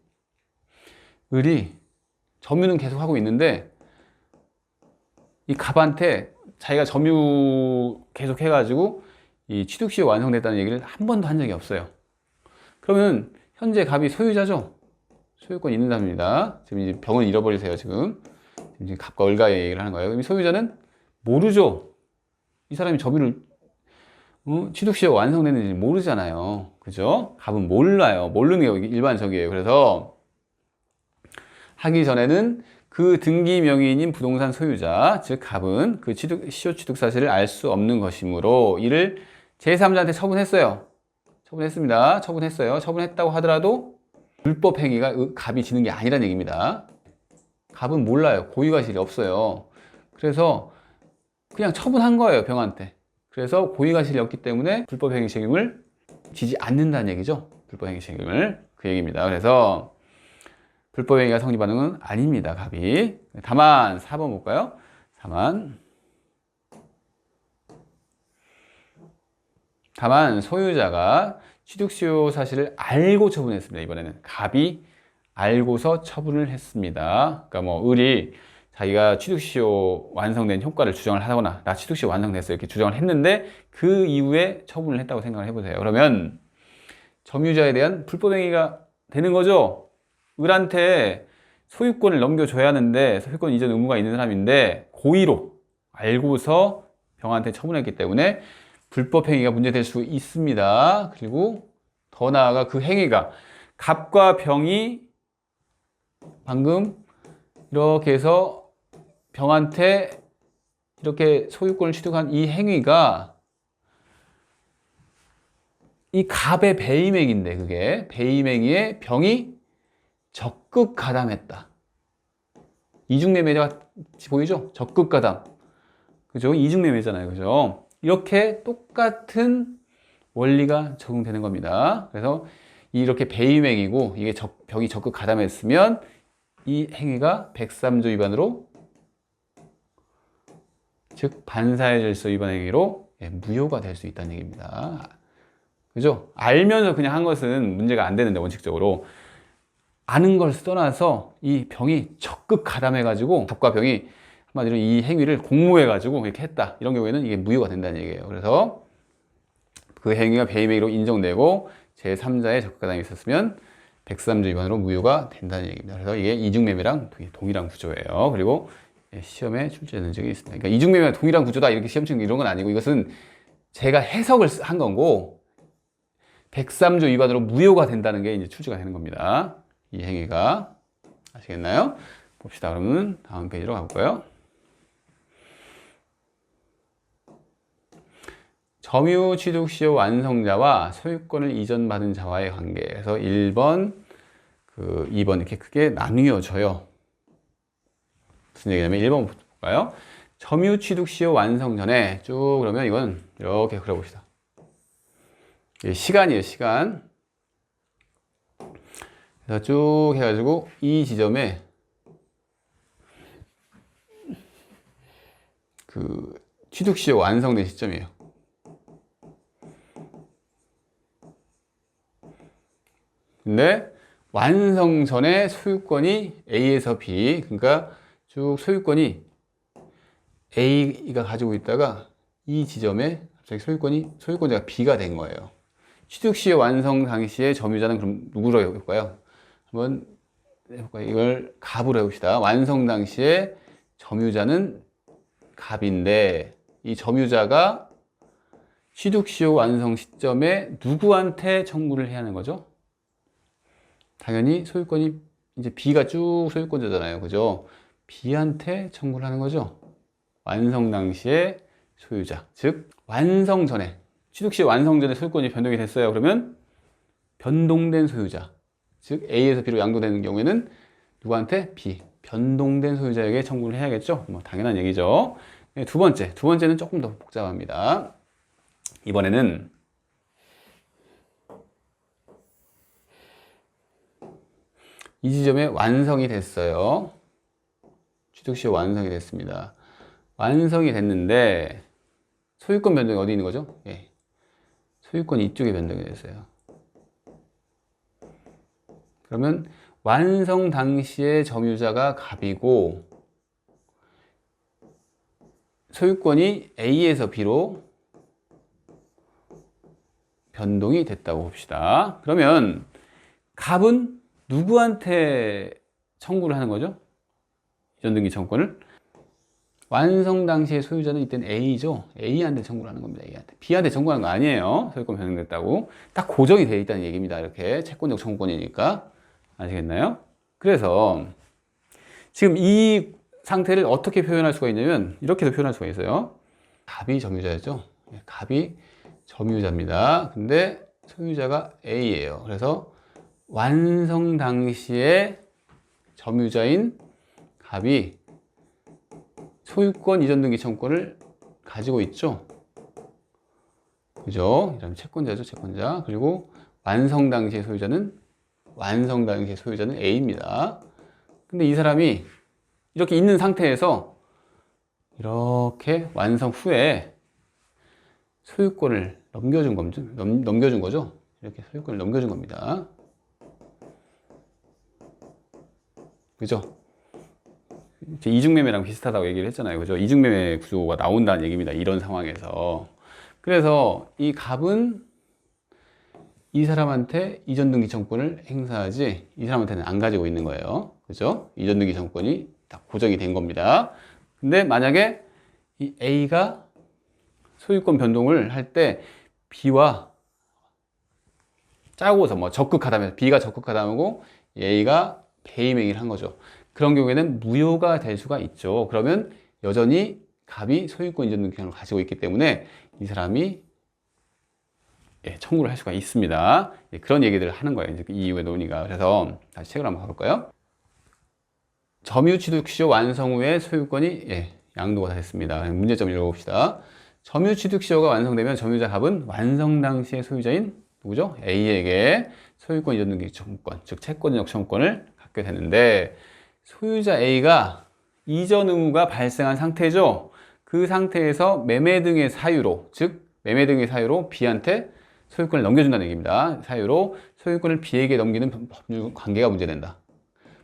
점유는 계속 하고 있는데 이 갑한테 자기가 점유 계속 해가지고 이 취득시효 완성됐다는 얘기를 한 번도 한 적이 없어요. 그러면 현재 갑이 소유자죠? 소유권 있는 사람입니다. 지금 이제 병을 잃어버리세요, 지금 갑과 을과의 얘기를 하는 거예요. 그럼 소유자는 모르죠. 이 사람이 점유를 취득시효 완성됐는지 모르잖아요. 그죠? 갑은 몰라요. 모르는 게 일반적이에요. 그래서 하기 전에는 그 등기 명의인인 부동산 소유자, 즉 갑은 그 시효 취득 사실을 알 수 없는 것이므로 이를 제3자한테 처분했어요. 처분했습니다. 처분했어요. 처분했다고 하더라도 불법 행위가 갑이 지는 게 아니란 얘기입니다. 갑은 몰라요. 고의가실이 없어요. 그래서 그냥 처분한 거예요, 병한테. 그래서 고의가실이 없기 때문에 불법행위 책임을 지지 않는다는 얘기죠. 불법행위 책임을. 그 얘기입니다. 그래서 불법행위가 성립하는 건 아닙니다, 갑이. 다만 4번 볼까요? 다만 소유자가 취득시효 사실을 알고 처분했습니다. 이번에는 갑이 알고서 처분을 했습니다. 그러니까 뭐 을이 자기가 취득시효 완성된 효과를 주장을 하거나 나 취득시효 완성됐어 이렇게 주장을 했는데 그 이후에 처분을 했다고 생각을 해보세요. 그러면 점유자에 대한 불법행위가 되는 거죠. 을한테 소유권을 넘겨줘야 하는데 소유권 이전 의무가 있는 사람인데 고의로 알고서 병한테 처분했기 때문에 불법행위가 문제될 수 있습니다. 그리고 더 나아가 그 행위가 갑과 병이 방금 이렇게 해서 병한테 이렇게 소유권을 취득한 이 행위가 이 갑의 배임행위인데 그게 배임행위에 병이 적극 가담했다. 이중매매가 보이죠? 적극 가담. 그죠? 이중매매잖아요. 그죠? 이렇게 똑같은 원리가 적용되는 겁니다. 그래서 이렇게 배임행위고 이게 병이 적극 가담했으면 이 행위가 103조 위반으로 즉 반사회 질서 위반 행위로 무효가 될 수 있다는 얘기입니다. 그죠? 알면서 그냥 한 것은 문제가 안 되는데 원칙적으로 아는 걸 떠나서 이 병이 적극 가담해가지고 갑과 병이 한마디로 이 행위를 공모해가지고 이렇게 했다. 이런 경우에는 이게 무효가 된다는 얘기예요. 그래서 그 행위가 배임행위로 인정되고 제3자의 적극 가담이 있었으면 103조 위반으로 무효가 된다는 얘기입니다. 그래서 이게 이중매매랑 동일한 구조예요. 그리고 시험에 출제되는 적이 있습니다. 그러니까 이중매매가 동일한 구조다 이렇게 시험 치는 이런 건 아니고 이것은 제가 해석을 한 거고 103조 위반으로 무효가 된다는 게 이제 출제가 되는 겁니다. 이 행위가. 아시겠나요? 봅시다. 그러면 다음 페이지로 가볼까요? 점유 취득시효 완성자와 소유권을 이전받은 자와의 관계에서 1번, 2번 이렇게 크게 나뉘어져요. 무슨 얘기냐면 1번 볼까요? 점유 취득시효 완성 전에 쭉 그러면 이건 이렇게 그려봅시다. 시간이에요, 시간. 그래서 쭉 해가지고 이 지점에 그 취득시효 완성된 시점이에요. 근데 완성 전에 소유권이 A에서 B, 그러니까 쭉 소유권이 A가 가지고 있다가 이 지점에 갑자기 소유권자가 B가 된 거예요. 취득시효 완성 당시에 점유자는 그럼 누구로 해볼까요? 한번 해볼까요? 이걸 갑으로 해봅시다. 완성 당시에 점유자는 갑인데 이 점유자가 취득시효 완성 시점에 누구한테 청구를 해야 하는 거죠? 당연히 소유권이 이제 B가 쭉 소유권자잖아요. 그죠? B한테 청구를 하는 거죠. 완성 당시에 소유자, 즉 완성 전에, 취득시효 완성 전에 소유권이 변동이 됐어요. 그러면 변동된 소유자, 즉 A에서 B로 양도되는 경우에는 누구한테? B, 변동된 소유자에게 청구를 해야겠죠. 뭐 당연한 얘기죠. 네, 두 번째는 조금 더 복잡합니다. 이번에는 이 지점에 완성이 됐어요. 취득시효 완성이 됐습니다. 완성이 됐는데 소유권 변동이 어디 있는 거죠? 예. 소유권이 이쪽에 변동이 됐어요. 그러면 완성 당시에 점유자가 갑이고 소유권이 A에서 B로 변동이 됐다고 봅시다. 그러면 갑은 누구한테 청구를 하는 거죠? 이전등기 청구권을? 완성 당시의 소유자는 이때는 A죠. A한테 청구를 하는 겁니다. A한테. B한테 청구하는 거 아니에요. 소유권 변동됐다고. 딱 고정이 되어 있다는 얘기입니다. 이렇게 채권적 청구권이니까. 아시겠나요? 그래서 지금 이 상태를 어떻게 표현할 수가 있냐면 이렇게도 표현할 수가 있어요. 갑이 점유자였죠. 갑이 점유자입니다. 근데 소유자가 A예요. 그래서 완성 당시에 점유자인 갑이 소유권 이전 등기 청구권을 가지고 있죠. 그죠? 이러면 채권자죠, 채권자. 그리고 완성 당시의 소유자는 A입니다. 근데 이 사람이 이렇게 있는 상태에서 이렇게 완성 후에 소유권을 넘겨준 거죠. 이렇게 소유권을 넘겨준 겁니다. 그죠? 이중매매랑 비슷하다고 얘기를 했잖아요. 그죠? 이중매매 구조가 나온다는 얘기입니다. 이런 상황에서. 그래서 이 갑은 이 사람한테 이전등기 청구권을 행사하지 이 사람한테는 안 가지고 있는 거예요. 그죠? 이전등기 청구권이 딱 고정이 된 겁니다. 근데 만약에 이 A가 소유권 변동을 할 때 B와 짜고서 뭐 적극하다면 B가 적극하다고 A가 배임행위를 한 거죠. 그런 경우에는 무효가 될 수가 있죠. 그러면 여전히 갑이 소유권 이전 등기권을 가지고 있기 때문에 이 사람이 청구를 할 수가 있습니다. 그런 얘기들을 하는 거예요. 이제 이 이후의 논의가. 그래서 다시 책을 한번 가볼까요? 점유취득시효 완성 후에 소유권이 양도가 됐습니다. 문제점 읽어봅시다. 점유취득시효가 완성되면 점유자 갑은 완성 당시의 소유자인 누구죠? A에게 소유권 이전 등기 청구권, 즉 채권적 청구권을 갖게 되는데 소유자 A가 이전 의무가 발생한 상태죠. 그 상태에서 매매 등의 사유로, 즉 매매 등의 사유로 B한테 소유권을 넘겨준다는 얘기입니다. 사유로 소유권을 B에게 넘기는 법률 관계가 문제된다.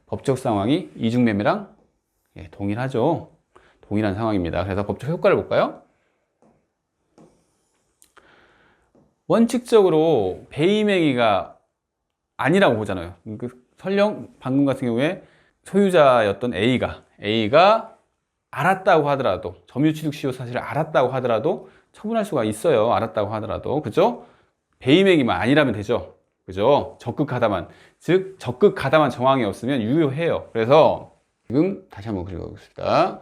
법적 상황이 이중매매랑 동일하죠. 동일한 상황입니다. 그래서 법적 효과를 볼까요? 원칙적으로 배임행위가 아니라고 보잖아요. 설령 방금 같은 경우에 소유자였던 A가 알았다고 하더라도, 점유취득시효 사실을 알았다고 하더라도 처분할 수가 있어요. 알았다고 하더라도. 그죠? 배임행위만 아니라면 되죠. 그죠? 적극하다만. 즉, 적극하다만 정황이 없으면 유효해요. 그래서 지금 다시 한번 긁어보겠습니다.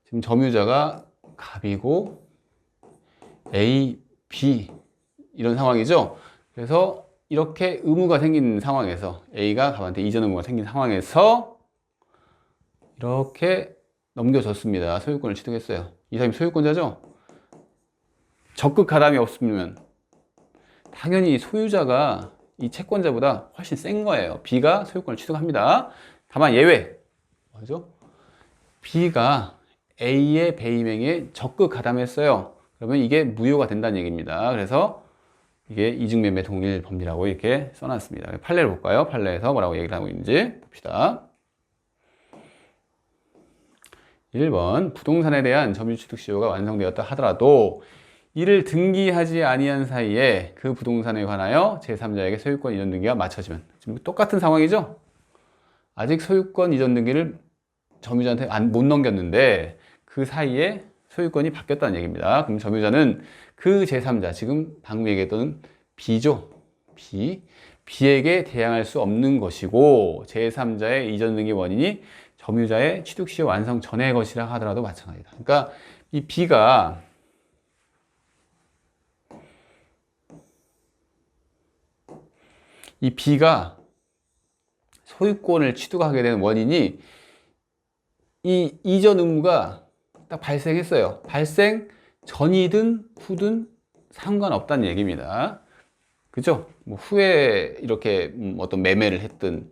지금 점유자가 갑이고 A, B 이런 상황이죠. 그래서 이렇게 의무가 생긴 상황에서 A가 갑한테 이전 의무가 생긴 상황에서 이렇게 넘겨줬습니다. 소유권을 취득했어요. 이 사람이 소유권자죠? 적극 가담이 없으면 당연히 소유자가 이 채권자보다 훨씬 센 거예요. B가 소유권을 취득합니다. 다만 예외. 뭐죠? B가 A의 배임행위에 적극 가담했어요. 그러면 이게 무효가 된다는 얘기입니다. 그래서 이게 이중매매 동일 법리라고 이렇게 써놨습니다. 판례를 볼까요? 판례에서 뭐라고 얘기를 하고 있는지 봅시다. 1번 부동산에 대한 점유취득시효가 완성되었다 하더라도 이를 등기하지 아니한 사이에 그 부동산에 관하여 제3자에게 소유권 이전 등기가 마쳐지면, 지금 똑같은 상황이죠? 아직 소유권 이전 등기를 점유자한테 못 넘겼는데 그 사이에 소유권이 바뀌었다는 얘기입니다. 그럼 점유자는 그 제3자, 지금 방금 얘기했던 B죠. B에게 대항할 수 없는 것이고 제3자의 이전 등기 원인이 점유자의 취득시효 완성 전의 것이라 하더라도 마찬가지다. 그러니까 이 B가 소유권을 취득하게 된 원인이 이 이전 의무가 딱 발생했어요. 발생 전이든 후든 상관없다는 얘기입니다. 그죠? 뭐 후에 이렇게 어떤 매매를 했든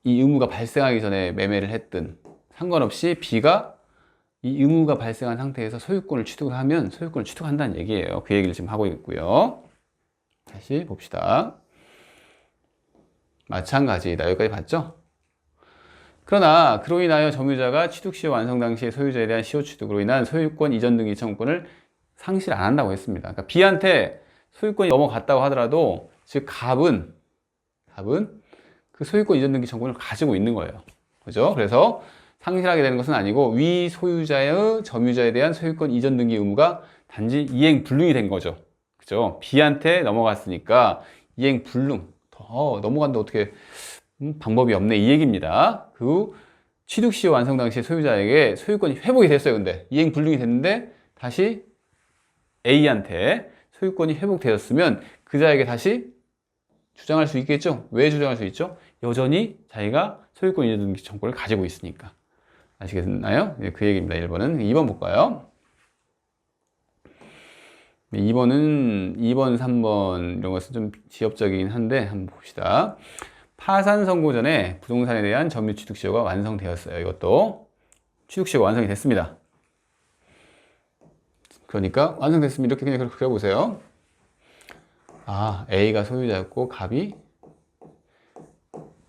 이 의무가 발생하기 전에 매매를 했든 상관없이 B가 이 의무가 발생한 상태에서 소유권을 취득을 하면 소유권을 취득한다는 얘기예요. 그 얘기를 지금 하고 있고요. 다시 봅시다. 마찬가지다. 여기까지 봤죠? 그러나 그로 인하여 점유자가 취득시효 완성 당시의 소유자에 대한 시효 취득으로 인한 소유권 이전 등기 청구권을 상실 안 한다고 했습니다. 그러니까 B한테 소유권이 넘어갔다고 하더라도 즉 갑은 그 소유권 이전 등기 청구권을 가지고 있는 거예요. 그죠? 그래서 상실하게 되는 것은 아니고 위 소유자의 점유자에 대한 소유권 이전 등기 의무가 단지 이행 불능이 된 거죠. 그죠? B한테 넘어갔으니까 이행 불능. 더 넘어간다 어떻게 방법이 없네 이 얘기입니다. 그 취득시효 완성 당시에 소유자에게 소유권이 회복이 됐어요. 근데 이행 불능이 됐는데 다시 A한테 소유권이 회복되었으면 그 자에게 다시 주장할 수 있겠죠? 왜 주장할 수 있죠? 여전히 자기가 소유권 이전 등기 청구를 가지고 있으니까. 아시겠나요? 네, 그 얘기입니다. 1번은. 2번 볼까요? 2번은 2번, 3번 이런 것은 좀 지엽적이긴 한데 한번 봅시다. 파산 선고 전에 부동산에 대한 점유 취득시효가 완성되었어요. 이것도 취득시효가 완성이 됐습니다. 그러니까 완성됐으면 이렇게 그냥 그려보세요. 아, A가 소유자였고 갑이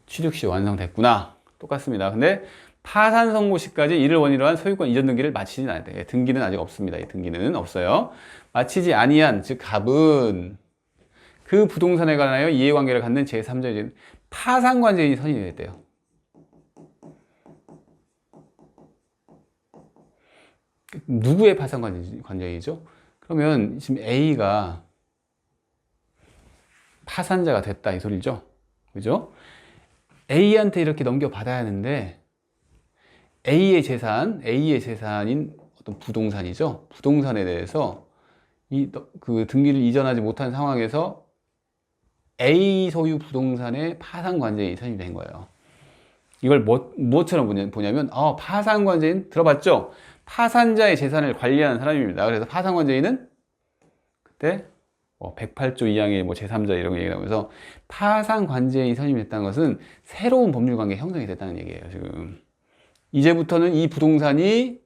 취득시효 완성됐구나. 똑같습니다. 근데 파산 선고 시까지 이를 원인으로 한 소유권 이전 등기를 마치진 않아요. 등기는 아직 없습니다. 이 등기는 없어요. 마치지 아니한 즉 갑은 그 부동산에 관하여 이해관계를 갖는 제3자 파산관계인이 선임이 됐대요. 누구의 파산관계이죠? 그러면 지금 A가 파산자가 됐다 이 소리죠. 그죠? A한테 이렇게 넘겨받아야 하는데 A의 재산인 어떤 부동산이죠. 부동산에 대해서 그 등기를 이전하지 못한 상황에서 A 소유 부동산의 파산관제인이 선임된 거예요. 이걸 뭐처럼 보냐면 파산관제인 들어봤죠? 파산자의 재산을 관리하는 사람입니다. 그래서 파산관제인은 그때 108조 2항의 제3자 이런 거 얘기하면서 파산관제인이 선임됐다는 것은 새로운 법률관계 형성이 됐다는 얘기예요. 지금 이제부터는 이 부동산이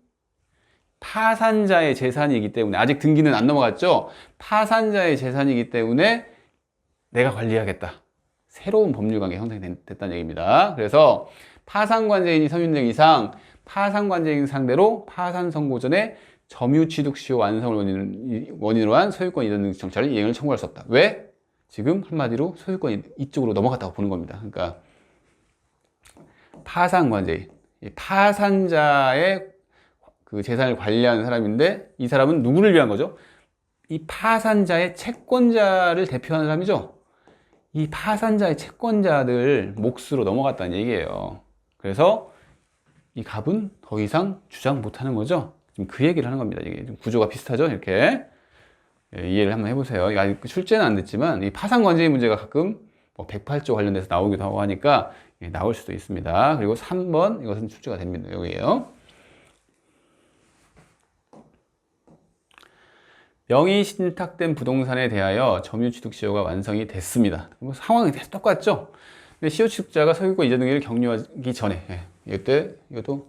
파산자의 재산이기 때문에 아직 등기는 안 넘어갔죠? 파산자의 재산이기 때문에 내가 관리하겠다. 새로운 법률관계 형성이 됐다는 얘기입니다. 그래서 파산관제인이 선임된 이상 파산관제인 상대로 파산 선고 전에 점유취득시효 완성을 원인으로 한 소유권 이전 등기 청구를 이행을 청구할 수 없다. 왜? 지금 한마디로 소유권이 이쪽으로 넘어갔다고 보는 겁니다. 그러니까 파산관제인, 파산자의 그 재산을 관리하는 사람인데 이 사람은 누구를 위한 거죠? 이 파산자의 채권자를 대표하는 사람이죠. 이 파산자의 채권자들 몫으로 넘어갔다는 얘기예요. 그래서 이 갑은 더 이상 주장 못하는 거죠. 지금 그 얘기를 하는 겁니다. 이게 좀 구조가 비슷하죠. 이렇게 이해를 한번 해보세요. 아직 출제는 안 됐지만 이 파산관제의 문제가 가끔 108조 관련돼서 나오기도 하고 하니까 나올 수도 있습니다. 그리고 3번 이것은 출제가 됩니다. 여기에요. 명의 신탁된 부동산에 대하여 점유취득시효가 완성이 됐습니다. 상황이 똑같죠? 근데 시효취득자가 소유권 이전 등기를 격려하기 전에 이것도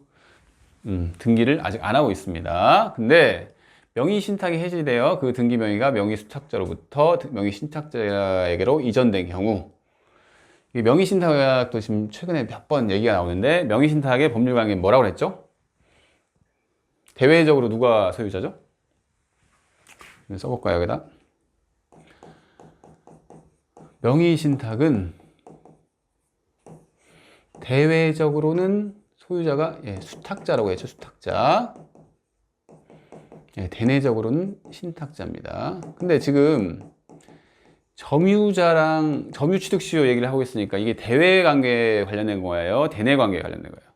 등기를 아직 안 하고 있습니다. 근데 명의 신탁이 해지되어 그 등기 명의가 명의 수탁자로부터 명의 신탁자에게로 이전된 경우 이 명의 신탁도 지금 최근에 몇 번 얘기가 나오는데 명의 신탁의 법률 관계는 뭐라고 그랬죠? 대외적으로 누가 소유자죠? 써볼까요, 여기다? 명의신탁은 대외적으로는 소유자가 수탁자라고 했죠, 수탁자. 네, 대내적으로는 신탁자입니다. 근데 지금 점유자랑 점유취득시효 얘기를 하고 있으니까 이게 대외관계에 관련된 거예요, 대내관계에 관련된 거예요.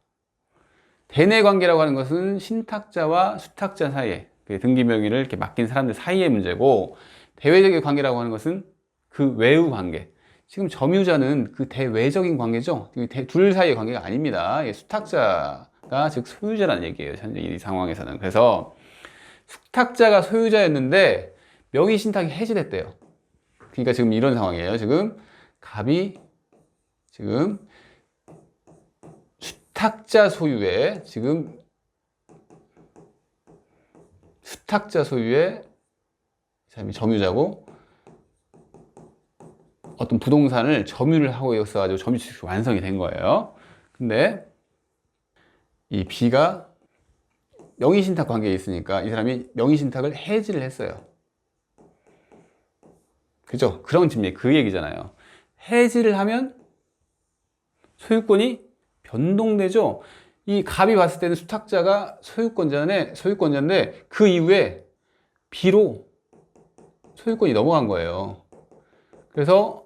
대내관계라고 하는 것은 신탁자와 수탁자 사이에, 등기명의를 이렇게 맡긴 사람들 사이의 문제고, 대외적인 관계라고 하는 것은 그 외의 관계. 지금 점유자는 그 대외적인 관계죠. 둘 사이의 관계가 아닙니다. 수탁자가 즉 소유자라는 얘기예요, 현재 이 상황에서는. 그래서 수탁자가 소유자였는데 명의 신탁이 해지됐대요. 그러니까 지금 이런 상황이에요. 지금 갑이 지금 수탁자 소유의 사람이 점유자고 어떤 부동산을 점유를 하고 있어가지고 점유취득이 완성이 된 거예요. 근데 이 B가 명의신탁 관계에 있으니까 이 사람이 명의신탁을 해지를 했어요. 그죠? 그런 그 얘기잖아요. 해지를 하면 소유권이 변동되죠. 이 갑이 봤을 때는 수탁자가 소유권자인데 그 이후에 B로 소유권이 넘어간 거예요. 그래서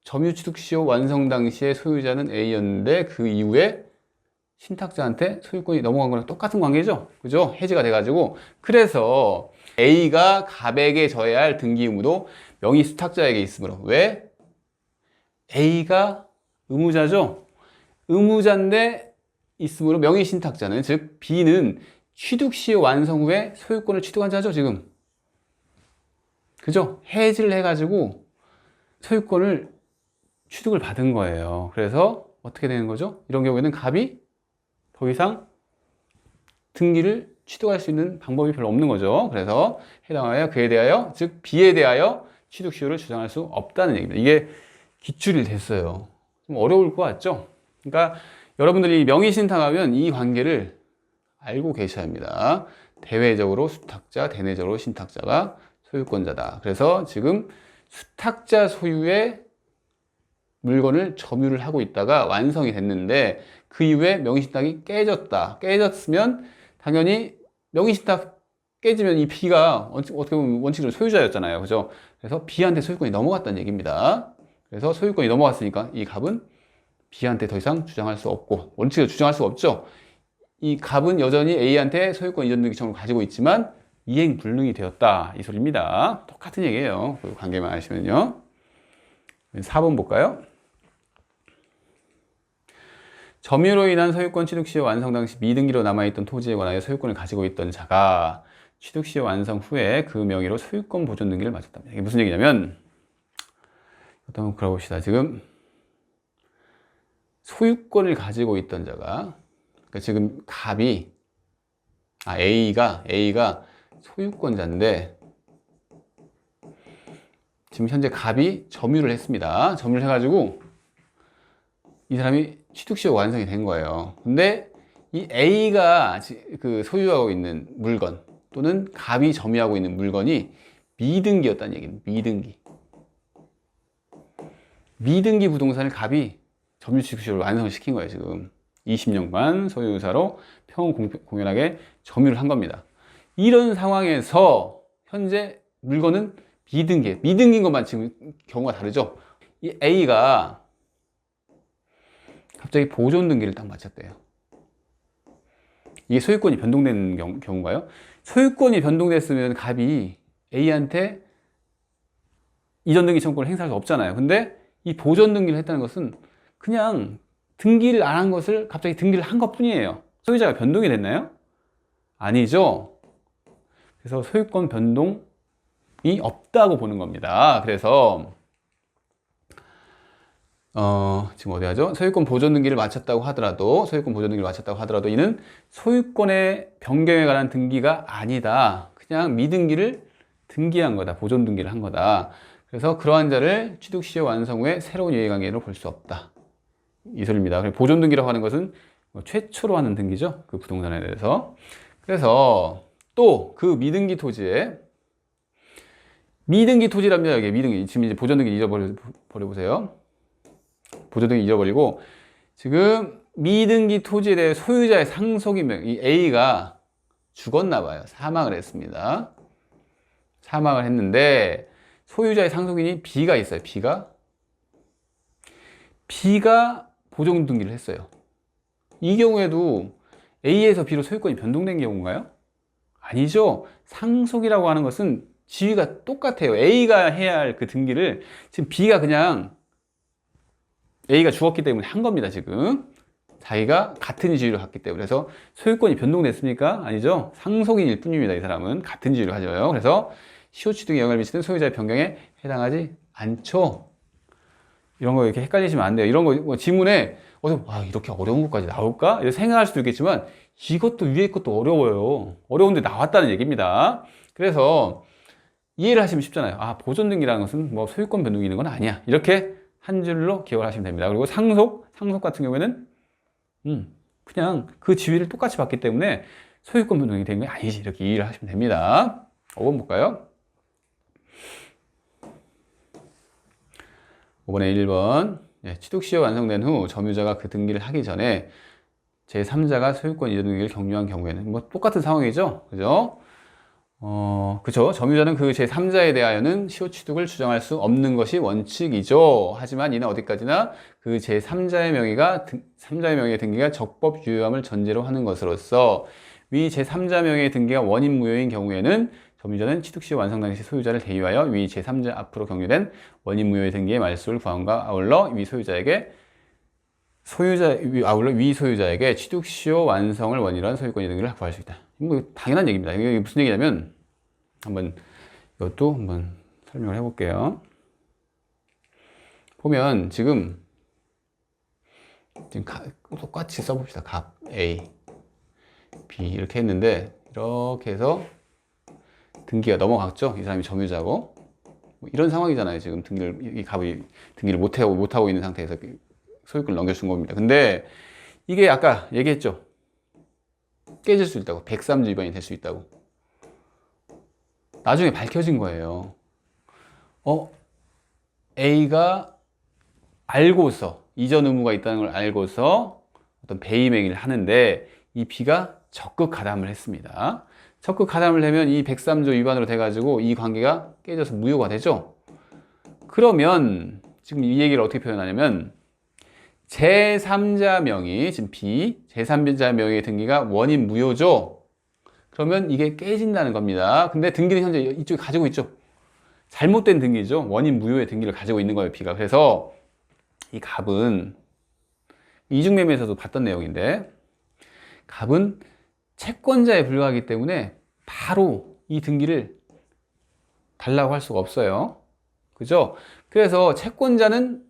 점유취득시효 완성 당시에 소유자는 A였는데 그 이후에 신탁자한테 소유권이 넘어간 거랑 똑같은 관계죠. 그죠? 해지가 돼가지고. 그래서 A가 갑에게 져야 할 등기 의무도 명의 수탁자에게 있으므로. 왜? A가 의무자죠. 의무자인데 있으므로 명의 신탁자는, 즉 B는 취득시효 완성 후에 소유권을 취득한 자죠, 지금. 그죠? 해지를 해가지고 소유권을 취득을 받은 거예요. 그래서 어떻게 되는 거죠? 이런 경우에는 갑이 더 이상 등기를 취득할 수 있는 방법이 별로 없는 거죠. 그래서 해당하여 그에 대하여, 즉 B에 대하여 취득시효를 주장할 수 없다는 얘기입니다. 이게 기출이 됐어요. 좀 어려울 것 같죠? 그러니까 여러분들이 명의신탁하면 이 관계를 알고 계셔야 합니다. 대외적으로 수탁자, 대내적으로 신탁자가 소유권자다. 그래서 지금 수탁자 소유의 물건을 점유를 하고 있다가 완성이 됐는데 그 이후에 명의신탁이 깨졌으면 당연히 명의신탁 깨지면 이 B가 어떻게 보면 원칙적으로 소유자였잖아요. 그죠? 그래서 B한테 소유권이 넘어갔다는 얘기입니다. 그래서 소유권이 넘어갔으니까 이 갑은 B한테 더 이상 주장할 수 없고, 원칙을 주장할 수 없죠. 이 갑은 여전히 A한테 소유권 이전 등기청을 가지고 있지만 이행 불능이 되었다, 이 소리입니다. 똑같은 얘기예요. 그 관계만 아시면요. 4번 볼까요? 점유로 인한 소유권 취득시효 완성 당시 미등기로 남아있던 토지에 관하여 소유권을 가지고 있던 자가 취득시효 완성 후에 그 명의로 소유권 보존 등기를 마쳤답니다. 이게 무슨 얘기냐면, 한번 그려봅시다. 지금 소유권을 가지고 있던 자가, 그러니까 지금 갑이, A가 소유권자인데, 지금 현재 갑이 점유를 했습니다. 점유를 해가지고, 이 사람이 취득시효 완성이 된 거예요. 근데 이 A가 그 소유하고 있는 물건, 또는 갑이 점유하고 있는 물건이 미등기였다는 얘기입니다. 미등기 부동산을 갑이 점유취득시효를 완성시킨 거예요. 지금 20년간 소유자로 평공평하게 점유를 한 겁니다. 이런 상황에서 현재 물건은 미등기인 것만 지금 경우가 다르죠. 이 A가 갑자기 보존 등기를 딱 마쳤대요. 이게 소유권이 변동된 경우가요. 소유권이 변동됐으면 갑이 A한테 이전 등기 청구를 행사할 수 없잖아요. 근데 이 보존 등기를 했다는 것은 그냥 등기를 안 한 것을 갑자기 등기를 한 것 뿐이에요. 소유자가 변동이 됐나요? 아니죠. 그래서 소유권 변동이 없다고 보는 겁니다. 그래서 지금 어디 하죠? 소유권 보존 등기를 마쳤다고 하더라도 이는 소유권의 변경에 관한 등기가 아니다. 그냥 미등기를 등기한 거다. 보존 등기를 한 거다. 그래서 그러한 자를 취득시효 완성 후에 새로운 이해관계로 볼 수 없다, 이 소리입니다. 보존 등기라고 하는 것은 최초로 하는 등기죠. 그 부동산에 대해서. 그래서 또 그 미등기 토지에, 미등기 토지랍니다. 여기 미등기. 지금 이제 보존 등기 잊어버려보세요. 보존 등기 잊어버리고, 지금 미등기 토지에 대해 소유자의 상속인명, 이 A가 죽었나 봐요. 사망을 했습니다. 사망을 했는데 소유자의 상속인이 B가 있어요. B가 보존 등기를 했어요. 이 경우에도 A에서 B로 소유권이 변동된 경우인가요? 아니죠. 상속이라고 하는 것은 지위가 똑같아요. A가 해야 할 그 등기를 지금 B가 그냥 A가 죽었기 때문에 한 겁니다. 지금 자기가 같은 지위를 갖기 때문에. 그래서 소유권이 변동됐습니까? 아니죠. 상속인일 뿐입니다. 이 사람은 같은 지위를 가져요. 그래서 시효취득에 영향을 미치는 소유자의 변경에 해당하지 않죠. 이런 거 이렇게 헷갈리시면 안 돼요. 이런 거 지문에 이렇게 어려운 것까지 나올까? 이렇게 생각할 수도 있겠지만 이것도 위에 것도 어려워요. 어려운데 나왔다는 얘기입니다. 그래서 이해를 하시면 쉽잖아요. 보존 등기라는 것은 뭐 소유권 변동이 있는 건 아니야. 이렇게 한 줄로 기억을 하시면 됩니다. 그리고 상속 같은 경우에는 그냥 그 지위를 똑같이 받기 때문에 소유권 변동이 되는 게 아니지. 이렇게 이해를 하시면 됩니다. 5번 볼까요? 5번에 1번. 취득시효 완성된 후 점유자가 그 등기를 하기 전에 제3자가 소유권 이전 등기를 격려한 경우에는 뭐 똑같은 상황이죠. 그죠? 그죠. 점유자는 그 제3자에 대하여는 시효 취득을 주장할 수 없는 것이 원칙이죠. 하지만 이는 어디까지나 그 제3자의 명의의 등기가 적법 유효함을 전제로 하는 것으로서 위 제3자 명의의 등기가 원인 무효인 경우에는 점유자는 취득시효 완성 당시 소유자를 대유하여 위 제3자 앞으로 격려된 원인 무효의 등기의 말소를 구함과 아울러 위 소유자에게 취득시효 완성을 원인으로 한 소유권 이등기를 구할 수 있다. 뭐 당연한 얘기입니다. 이게 무슨 얘기냐면 이것도 한번 설명을 해볼게요. 보면 지금 똑같이 써봅시다. 갑 A, B 이렇게 했는데 이렇게 해서 등기가 넘어갔죠. 이 사람이 점유자고 뭐 이런 상황이잖아요. 지금 이 갑이 등기를 못하고 있는 상태에서 소유권을 넘겨준 겁니다. 근데 이게 아까 얘기했죠. 깨질 수 있다고. 103조 위반이 될 수 있다고. 나중에 밝혀진 거예요. A가 알고서 이전 의무가 있다는 걸 알고서 어떤 배임 행위를 하는데 이 B가 적극 가담을 했습니다. 적극 가담을 하면 이 103조 위반으로 돼가지고 이 관계가 깨져서 무효가 되죠. 그러면 지금 이 얘기를 어떻게 표현하냐면 제3자 명의, 지금 B, 제3자 명의의 등기가 원인 무효죠. 그러면 이게 깨진다는 겁니다. 근데 등기는 현재 이쪽에 가지고 있죠. 잘못된 등기죠. 원인 무효의 등기를 가지고 있는 거예요, B가. 그래서 이 갑은 이중매매에서도 봤던 내용인데 갑은 채권자에 불과하기 때문에 바로 이 등기를 달라고 할 수가 없어요. 그죠? 그래서 채권자는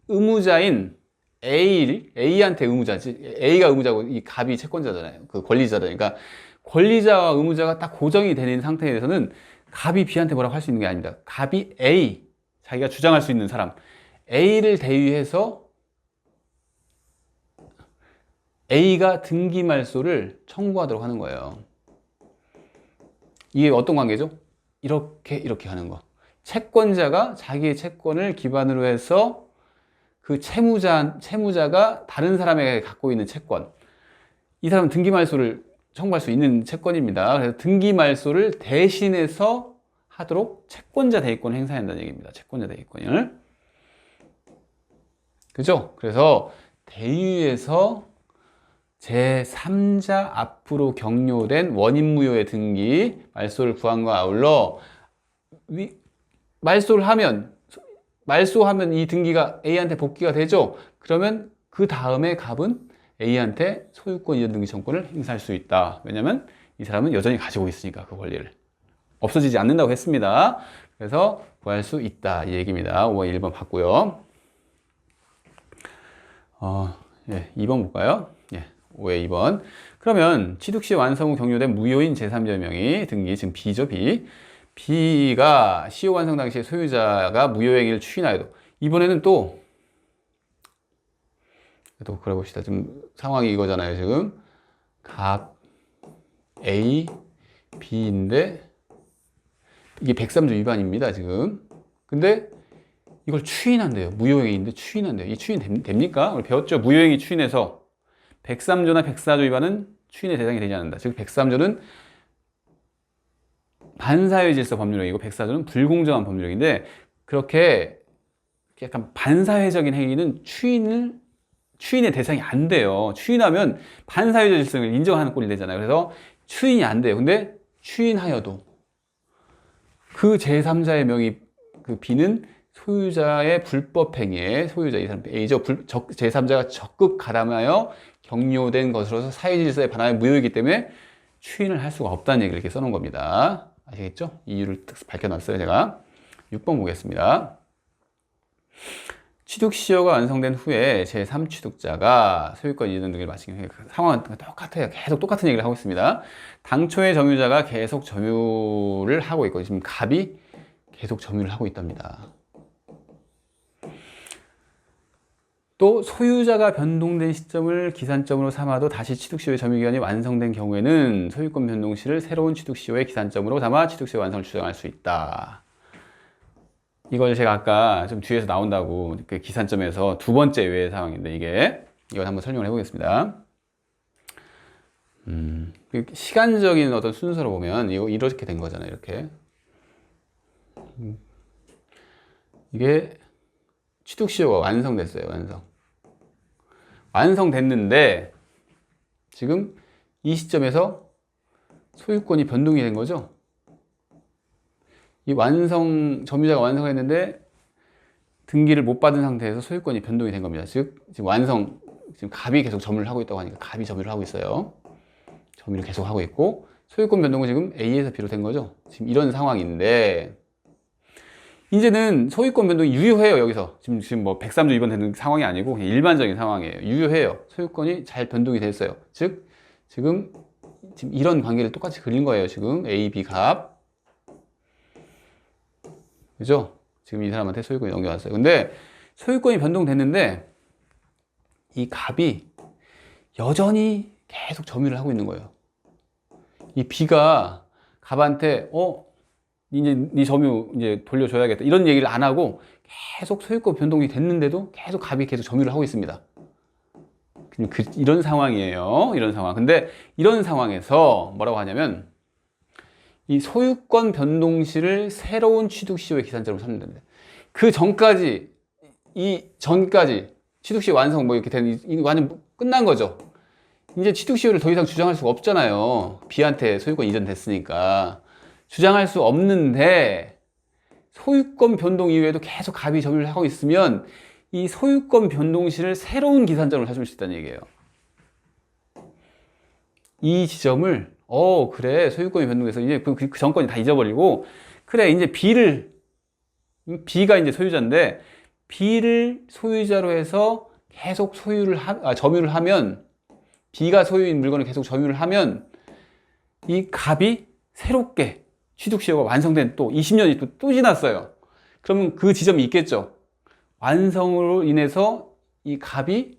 의무자인 A한테 의무자지. A가 의무자고 이 갑이 채권자잖아요. 그 권리자다. 그러니까 권리자와 의무자가 딱 고정이 되는 상태에서는 갑이 B한테 뭐라고 할 수 있는 게 아닙니다. 갑이 자기가 주장할 수 있는 사람, A를 대위해서 A가 등기 말소를 청구하도록 하는 거예요. 이게 어떤 관계죠? 이렇게 하는 거. 채권자가 자기의 채권을 기반으로 해서 그 채무자가 다른 사람에게 갖고 있는 채권, 이 사람은 등기 말소를 청구할 수 있는 채권입니다. 그래서 등기 말소를 대신해서 하도록 채권자 대위권을 행사해야 한다는 얘기입니다. 채권자 대위권을. 그죠? 그래서 대위에서 제3자 앞으로 격려된 원인 무효의 등기 말소를 구함과 아울러 말소하면 이 등기가 A한테 복귀가 되죠. 그러면 그 다음에 갑은 A한테 소유권 이전 등기 청구권을 행사할 수 있다. 왜냐면 이 사람은 여전히 가지고 있으니까 그 권리를 없어지지 않는다고 했습니다. 그래서 구할 수 있다 이 얘기입니다. 5번 1번 봤고요. 2번 볼까요? 5의 2번. 그러면 취득시 완성 후 격려된 무효인 제3자 명의 등기, 지금 B죠, B. B가 시효 완성 당시에 소유자가 무효행위를 추인하여도, 이번에는 또 그래 봅시다. 지금 상황이 이거잖아요, 지금. 갑 A, B인데, 이게 103조 위반입니다, 지금. 근데 이걸 추인한대요. 무효행위인데 추인한대요. 이 추인 됩니까? 우리 배웠죠? 무효행위 추인해서 103조나 104조 위반은 추인의 대상이 되지 않는다. 즉 103조는 반사회 질서 법률력이고 백사조는 불공정한 법률력인데, 그렇게 약간 반사회적인 행위는 추인의 대상이 안 돼요. 추인하면 반사회적 질서를 인정하는 꼴이 되잖아요. 그래서 추인이 안 돼요. 근데 추인하여도 그 제3자의 명의 그 B는 소유자의 불법 행위에 소유자 이 사람 A죠. 제3자가 적극 가담하여 격려된 것으로서 사회 질서에 반하여 무효이기 때문에 추인을 할 수가 없다는 얘기를 이렇게 써놓은 겁니다. 아시겠죠? 이유를 밝혀놨어요, 제가. 6번 보겠습니다. 취득시효가 완성된 후에 제3취득자가 소유권 이전 등기를 마친 상황은 똑같아요. 계속 똑같은 얘기를 하고 있습니다. 당초의 점유자가 계속 점유를 하고 있고, 지금 갑이 계속 점유를 하고 있답니다. 또 소유자가 변동된 시점을 기산점으로 삼아도 다시 취득시효의 점유기간이 완성된 경우에는 소유권 변동시를 새로운 취득시효의 기산점으로 삼아 취득시효 완성을 주장할 수 있다. 이걸 제가 아까 좀 뒤에서 나온다고 그 기산점에서 두 번째 외의 상황인데, 이걸 한번 설명을 해보겠습니다. 시간적인 어떤 순서로 보면 이렇게 된 거잖아요. 이렇게. 이게 취득시효가 완성됐어요. 완성됐는데 지금 이 시점에서 소유권이 변동이 된 거죠. 이 점유자가 완성했는데 등기를 못 받은 상태에서 소유권이 변동이 된 겁니다. 즉 지금 갑이 계속 점유를 하고 있다고 하니까 갑이 점유를 하고 있어요. 점유를 계속 하고 있고, 소유권 변동은 지금 A에서 비롯된 거죠. 지금 이런 상황인데, 이제는 소유권 변동이 유효해요. 여기서 지금 뭐 103조 위반 되는 상황이 아니고 그냥 일반적인 상황이에요. 유효해요. 소유권이 잘 변동이 됐어요. 즉 지금 이런 관계를 똑같이 그린 거예요. 지금 A, B 값, 그죠? 지금 이 사람한테 소유권이 넘겨왔어요. 근데 소유권이 변동됐는데 이 갑이 여전히 계속 점유를 하고 있는 거예요. 이 B가 갑한테 이제 네 점유 이제 돌려줘야겠다 이런 얘기를 안 하고 계속 소유권 변동이 됐는데도 계속 갑이 계속 점유를 하고 있습니다. 이런 상황이에요. 이런 상황. 근데 이런 상황에서 뭐라고 하냐면, 이 소유권 변동시를 새로운 취득시효의 기산점으로 삼는다. 그 전까지 취득시효 완성 이렇게 되는 완전 끝난 거죠. 이제 취득시효를 더 이상 주장할 수가 없잖아요. B한테 소유권 이전됐으니까. 주장할 수 없는데 소유권 변동 이후에도 계속 갑이 점유를 하고 있으면 이 소유권 변동시를 새로운 기산점으로 삼을 수 있다는 얘기예요. 이 지점을 그래, 소유권이 변동돼서 이제 그 전권이 다 잊어버리고, 그래, 이제 B가 이제 소유자인데 B를 소유자로 해서 계속 점유를 하면, B가 소유인 물건을 계속 점유를 하면 이 갑이 새롭게 취득시효가 완성된 또 20년이 또 지났어요. 그러면 그 지점이 있겠죠. 완성으로 인해서 이 갑이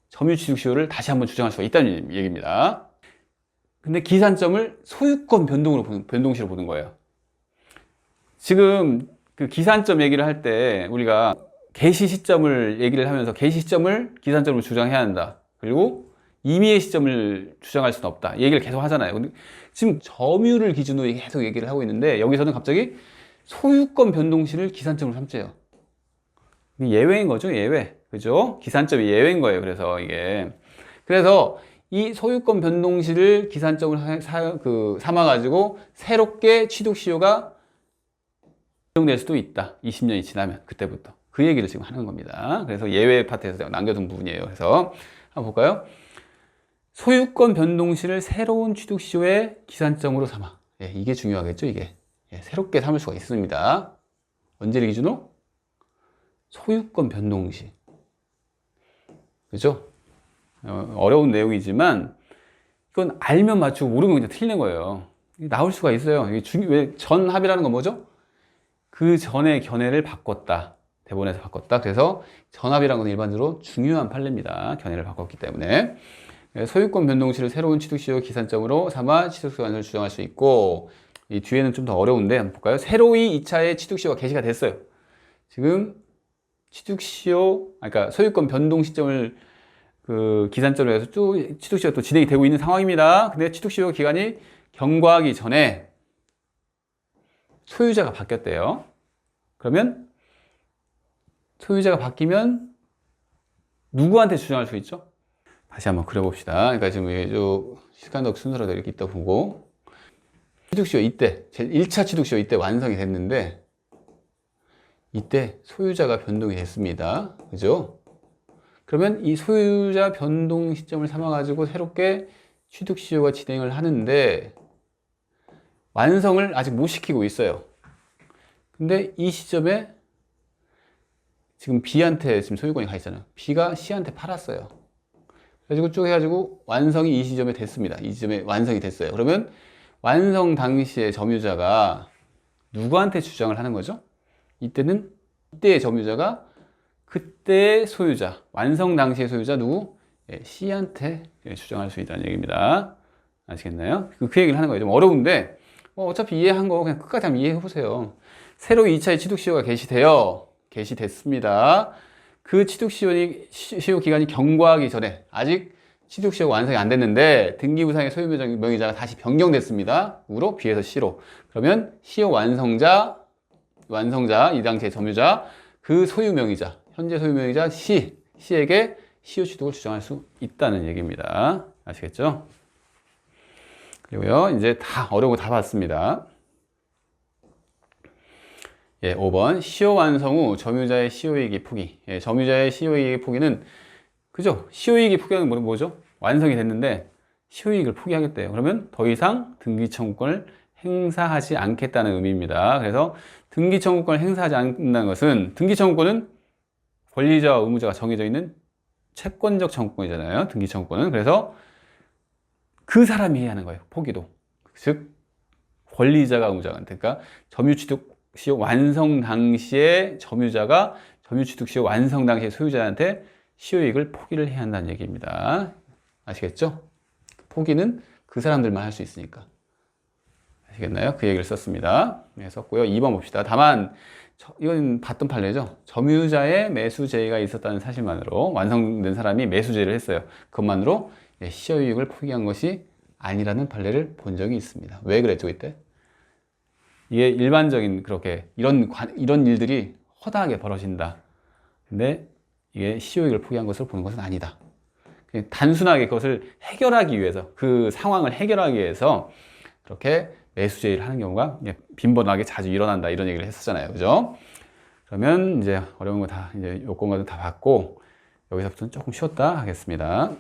점유 취득시효를 다시 한번 주장할 수가 있다는 얘기입니다. 근데 기산점을 소유권 변동시로 보는 거예요. 지금 그 기산점 얘기를 할 때 우리가 개시 시점을 얘기를 하면서 개시 시점을 기산점으로 주장해야 한다. 그리고 임의의 시점을 주장할 수는 없다. 얘기를 계속 하잖아요. 근데 지금 점유를 기준으로 계속 얘기를 하고 있는데 여기서는 갑자기 소유권 변동시를 기산점으로 삼재요. 예외인 거죠, 예외. 그죠? 기산점이 예외인 거예요. 그래서 이 소유권 변동시를 기산점으로 삼아가지고 새롭게 취득시효가 적용될 수도 있다. 20년이 지나면 그때부터. 그 얘기를 지금 하는 겁니다. 그래서 예외 파트에서 남겨둔 부분이에요. 그래서 한번 볼까요? 소유권 변동시를 새로운 취득시효의 기산점으로 삼아. 이게 중요하겠죠, 이게. 새롭게 삼을 수가 있습니다. 언제를 기준으로? 소유권 변동시. 그죠? 어려운 내용이지만 이건 알면 맞추고 모르면 그냥 틀리는 거예요. 나올 수가 있어요. 왜 전합이라는 건 뭐죠? 그 전에 견해를 바꿨다. 대본에서 바꿨다. 그래서 전합이라는 건 일반적으로 중요한 판례입니다. 견해를 바꿨기 때문에. 소유권 변동시를 새로운 취득시효 기산점으로 삼아 취득시효 완성을 주장할 수 있고, 이 뒤에는 좀 더 어려운데 한번 볼까요? 새로이 2차의 취득시효가 개시가 됐어요. 지금 그러니까 소유권 변동 시점을 기산점으로 해서 쭉 취득시효가 또 진행이 되고 있는 상황입니다. 근데 취득시효 기간이 경과하기 전에 소유자가 바뀌었대요. 그러면 소유자가 바뀌면 누구한테 주장할 수 있죠? 다시 한번 그려봅시다. 그러니까 지금 시간적 순서로 이렇게 있다 보고 취득시효 이때 제1차 취득시효 이때 완성이 됐는데 이때 소유자가 변동이 됐습니다. 그죠? 그러면 이 소유자 변동 시점을 삼아가지고 새롭게 취득시효가 진행을 하는데 완성을 아직 못 시키고 있어요. 근데 이 시점에 지금 B한테 지금 소유권이 가 있잖아요. B가 C한테 팔았어요. 그래가지고 쭉 해가지고 완성이 이 시점에 됐습니다. 이 시점에 완성이 됐어요. 그러면 완성 당시의 점유자가 누구한테 주장을 하는 거죠? 이때는 이때의 점유자가 그때의 소유자, 완성 당시의 소유자 누구? C한테 주장할 수 있다는 얘기입니다. 아시겠나요? 그 얘기를 하는 거예요. 좀 어려운데 어차피 이해한 거 그냥 끝까지 한번 이해해 보세요. 새로 2차의 취득시효가 개시됐습니다. 그 취득시효 기간이 경과하기 전에 아직 취득시효가 완성이 안 됐는데 등기부상의 소유명의자가 다시 변경됐습니다. 우로 B에서 C로. 그러면 시효 완성자 이 당시의 점유자 그 소유명의자 현재 소유명의자 C에게 시효 취득을 주장할 수 있다는 얘기입니다. 아시겠죠? 그리고요 이제 다 어려운 거 다 봤습니다. 5번 시효 완성 후 점유자의 시효이익의 포기. 점유자의 시효이익의 포기는 그죠? 시효이익이 포기하는 건 뭐죠? 완성이 됐는데 시효이익을 포기하겠대요. 그러면 더 이상 등기청구권을 행사하지 않겠다는 의미입니다. 그래서 등기청구권을 행사하지 않는다는 것은 등기청구권은 권리자와 의무자가 정해져 있는 채권적 청구권이잖아요. 등기청구권은. 그래서 그 사람이 해야 하는 거예요. 포기도. 즉 권리자가 의무자가 그러니까 점유취득시효 완성 당시에 점유자가 점유취득시효 완성 당시에 소유자한테 시효이익을 포기를 해야 한다는 얘기입니다. 아시겠죠? 포기는 그 사람들만 할 수 있으니까. 아시겠나요? 그 얘기를 썼습니다. 네, 썼고요. 2번 봅시다. 다만 이건 봤던 판례죠. 점유자의 매수 제의가 있었다는 사실만으로 완성된 사람이 매수 제의를 했어요. 그것만으로 시효이익을 포기한 것이 아니라는 판례를 본 적이 있습니다. 왜 그랬죠 이때? 이게 일반적인 그렇게 이런 일들이 허다하게 벌어진다. 근데 이게 시효이익을 포기한 것을 보는 것은 아니다. 단순하게 그것을 해결하기 위해서 그 상황을 해결하기 위해서 그렇게 매수 제의를 하는 경우가 빈번하게 자주 일어난다 이런 얘기를 했었잖아요. 그죠? 그러면 이제 어려운 거 다 이제 요건과도 다 봤고 여기서부터는 조금 쉬었다 하겠습니다.